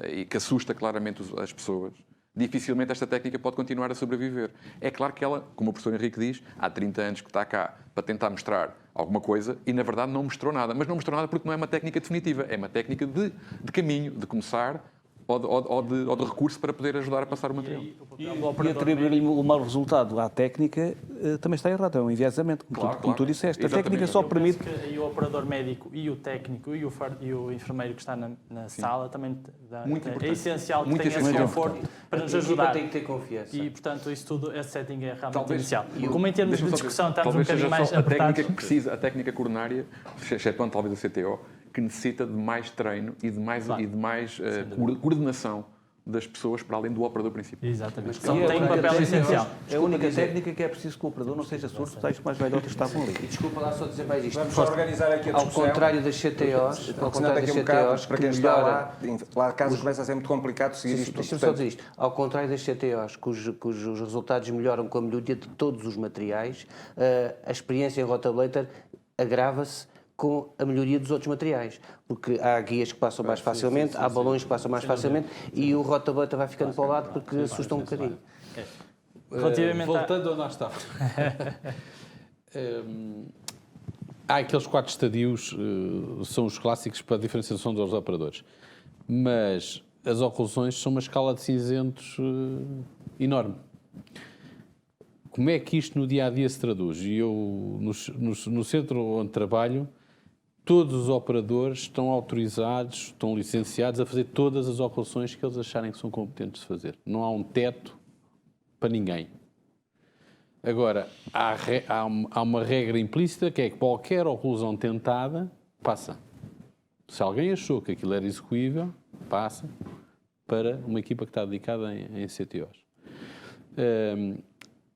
e que assusta claramente as pessoas, dificilmente esta técnica pode continuar a sobreviver. É claro que ela, como o professor Henrique diz, há 30 anos que está cá para tentar mostrar alguma coisa e, na verdade, não mostrou nada. Mas não mostrou nada porque não é uma técnica definitiva. É uma técnica de caminho, de começar ou de recurso para poder ajudar a passar o material. E atribuir-lhe o mau resultado à técnica também está errado, é um enviesamento, como tu disseste. Exatamente. A técnica só permite... E o operador médico e o técnico e o enfermeiro que está na sala também é essencial que tenha esse conforto para nos ajudar. Tem que ter confiança. E, portanto, isso tudo, esse setting é realmente essencial. Como em termos de discussão estamos um bocadinho mais a apertados... técnica que precisa, a técnica coronária, excetuando talvez a CTO, que necessita de mais treino e de mais coordenação das pessoas para além do operador principal. Exatamente. Mas Só que é tem um a única papel técnica- essencial. É a única técnica que é preciso que o operador não seja surdo, tais mais velhotas estavam ali. E desculpa lá só dizer mais isto. Vamos só organizar aqui a Ao discussão. contrário das CTOs, ao Senão contrário daqui das a um bocado, CTOs, para que quem está melhora... lá a casa começa a ser muito complicado seguir isto. Deixa-me só Portanto, dizer isto. Ao contrário das CTOs, cujos resultados melhoram com a melhoria de todos os materiais, a experiência em Rotablator agrava-se com a melhoria dos outros materiais. Porque há guias que passam mais facilmente, há balões que passam mais facilmente e o Rotablator vai ficando para o lado porque assusta um bocadinho. Relativamente Voltando ao nós estávamos. Há aqueles 4 estadios, são os clássicos para a diferenciação dos operadores. Mas as oclusões são uma escala de cinzentos enorme. Como é que isto no dia-a-dia se traduz? E eu, no centro onde trabalho, todos os operadores estão autorizados, estão licenciados a fazer todas as oclusões que eles acharem que são competentes de fazer. Não há um teto para ninguém. Agora, há uma regra implícita que é que qualquer oclusão tentada passa. Se alguém achou que aquilo era execuível, passa para uma equipa que está dedicada em CTOs.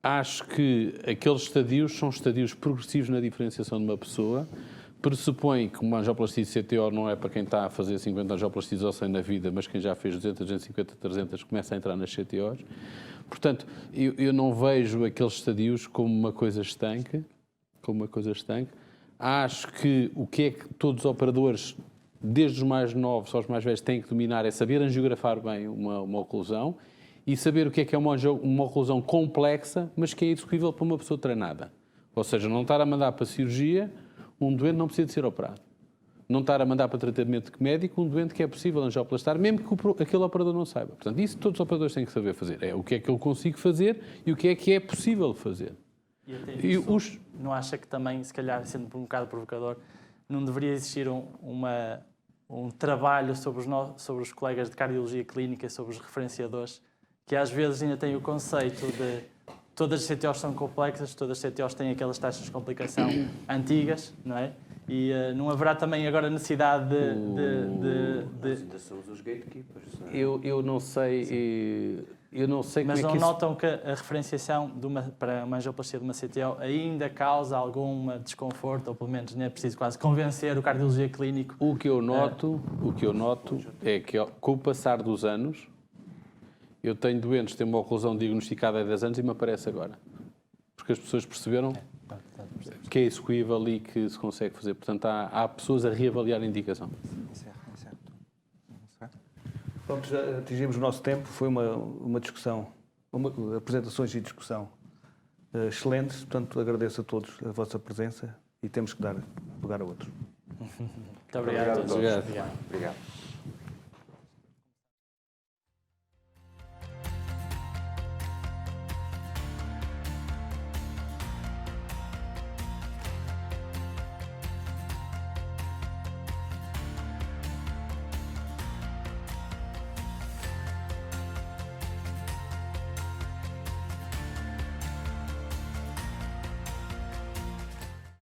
Acho que aqueles estadios são estadios progressivos na diferenciação de uma pessoa. Pressupõe que uma angioplastia de CTO não é para quem está a fazer 50 angioplastias ou 100 na vida, mas quem já fez 200, 250, 300 começa a entrar nas CTOs. Portanto, eu não vejo aqueles estadios como uma coisa estanque. Acho que o que é que todos os operadores, desde os mais novos aos mais velhos, têm que dominar é saber angiografar bem uma oclusão e saber o que é uma oclusão complexa, mas que é execuível para uma pessoa treinada. Ou seja, não estar a mandar para cirurgia um doente não precisa de ser operado. Não estar a mandar para tratamento médico um doente que é possível angioplastar, mesmo que aquele operador não saiba. Portanto, isso todos os operadores têm que saber fazer. É o que é que eu consigo fazer e o que é possível fazer. E até isso, não acha que também, se calhar, sendo um bocado provocador, não deveria existir um trabalho sobre os colegas de cardiologia clínica, sobre os referenciadores, que às vezes ainda têm o conceito de todas as CTOs são complexas, todas as CTOs têm aquelas taxas de complicação antigas, não é? E não haverá também agora necessidade Nós ainda somos os gatekeepers. Não é? Eu não sei... Eu não sei Mas como é não que isso... notam que a referenciação para uma angioplastia de uma CTO ainda causa algum desconforto, ou pelo menos não é preciso quase convencer o cardiologia clínico? O que eu noto é que com o passar dos anos, eu tenho doentes que têm uma oclusão diagnosticada há 10 anos e me aparece agora. Porque as pessoas perceberam que é execuível e que se consegue fazer. Portanto, há pessoas a reavaliar a indicação. Pronto, já atingimos o nosso tempo. Foi uma discussão, apresentações e discussão excelentes. Portanto, agradeço a todos a vossa presença e temos que dar lugar a outros. Muito obrigado a todos. Obrigado. Obrigado.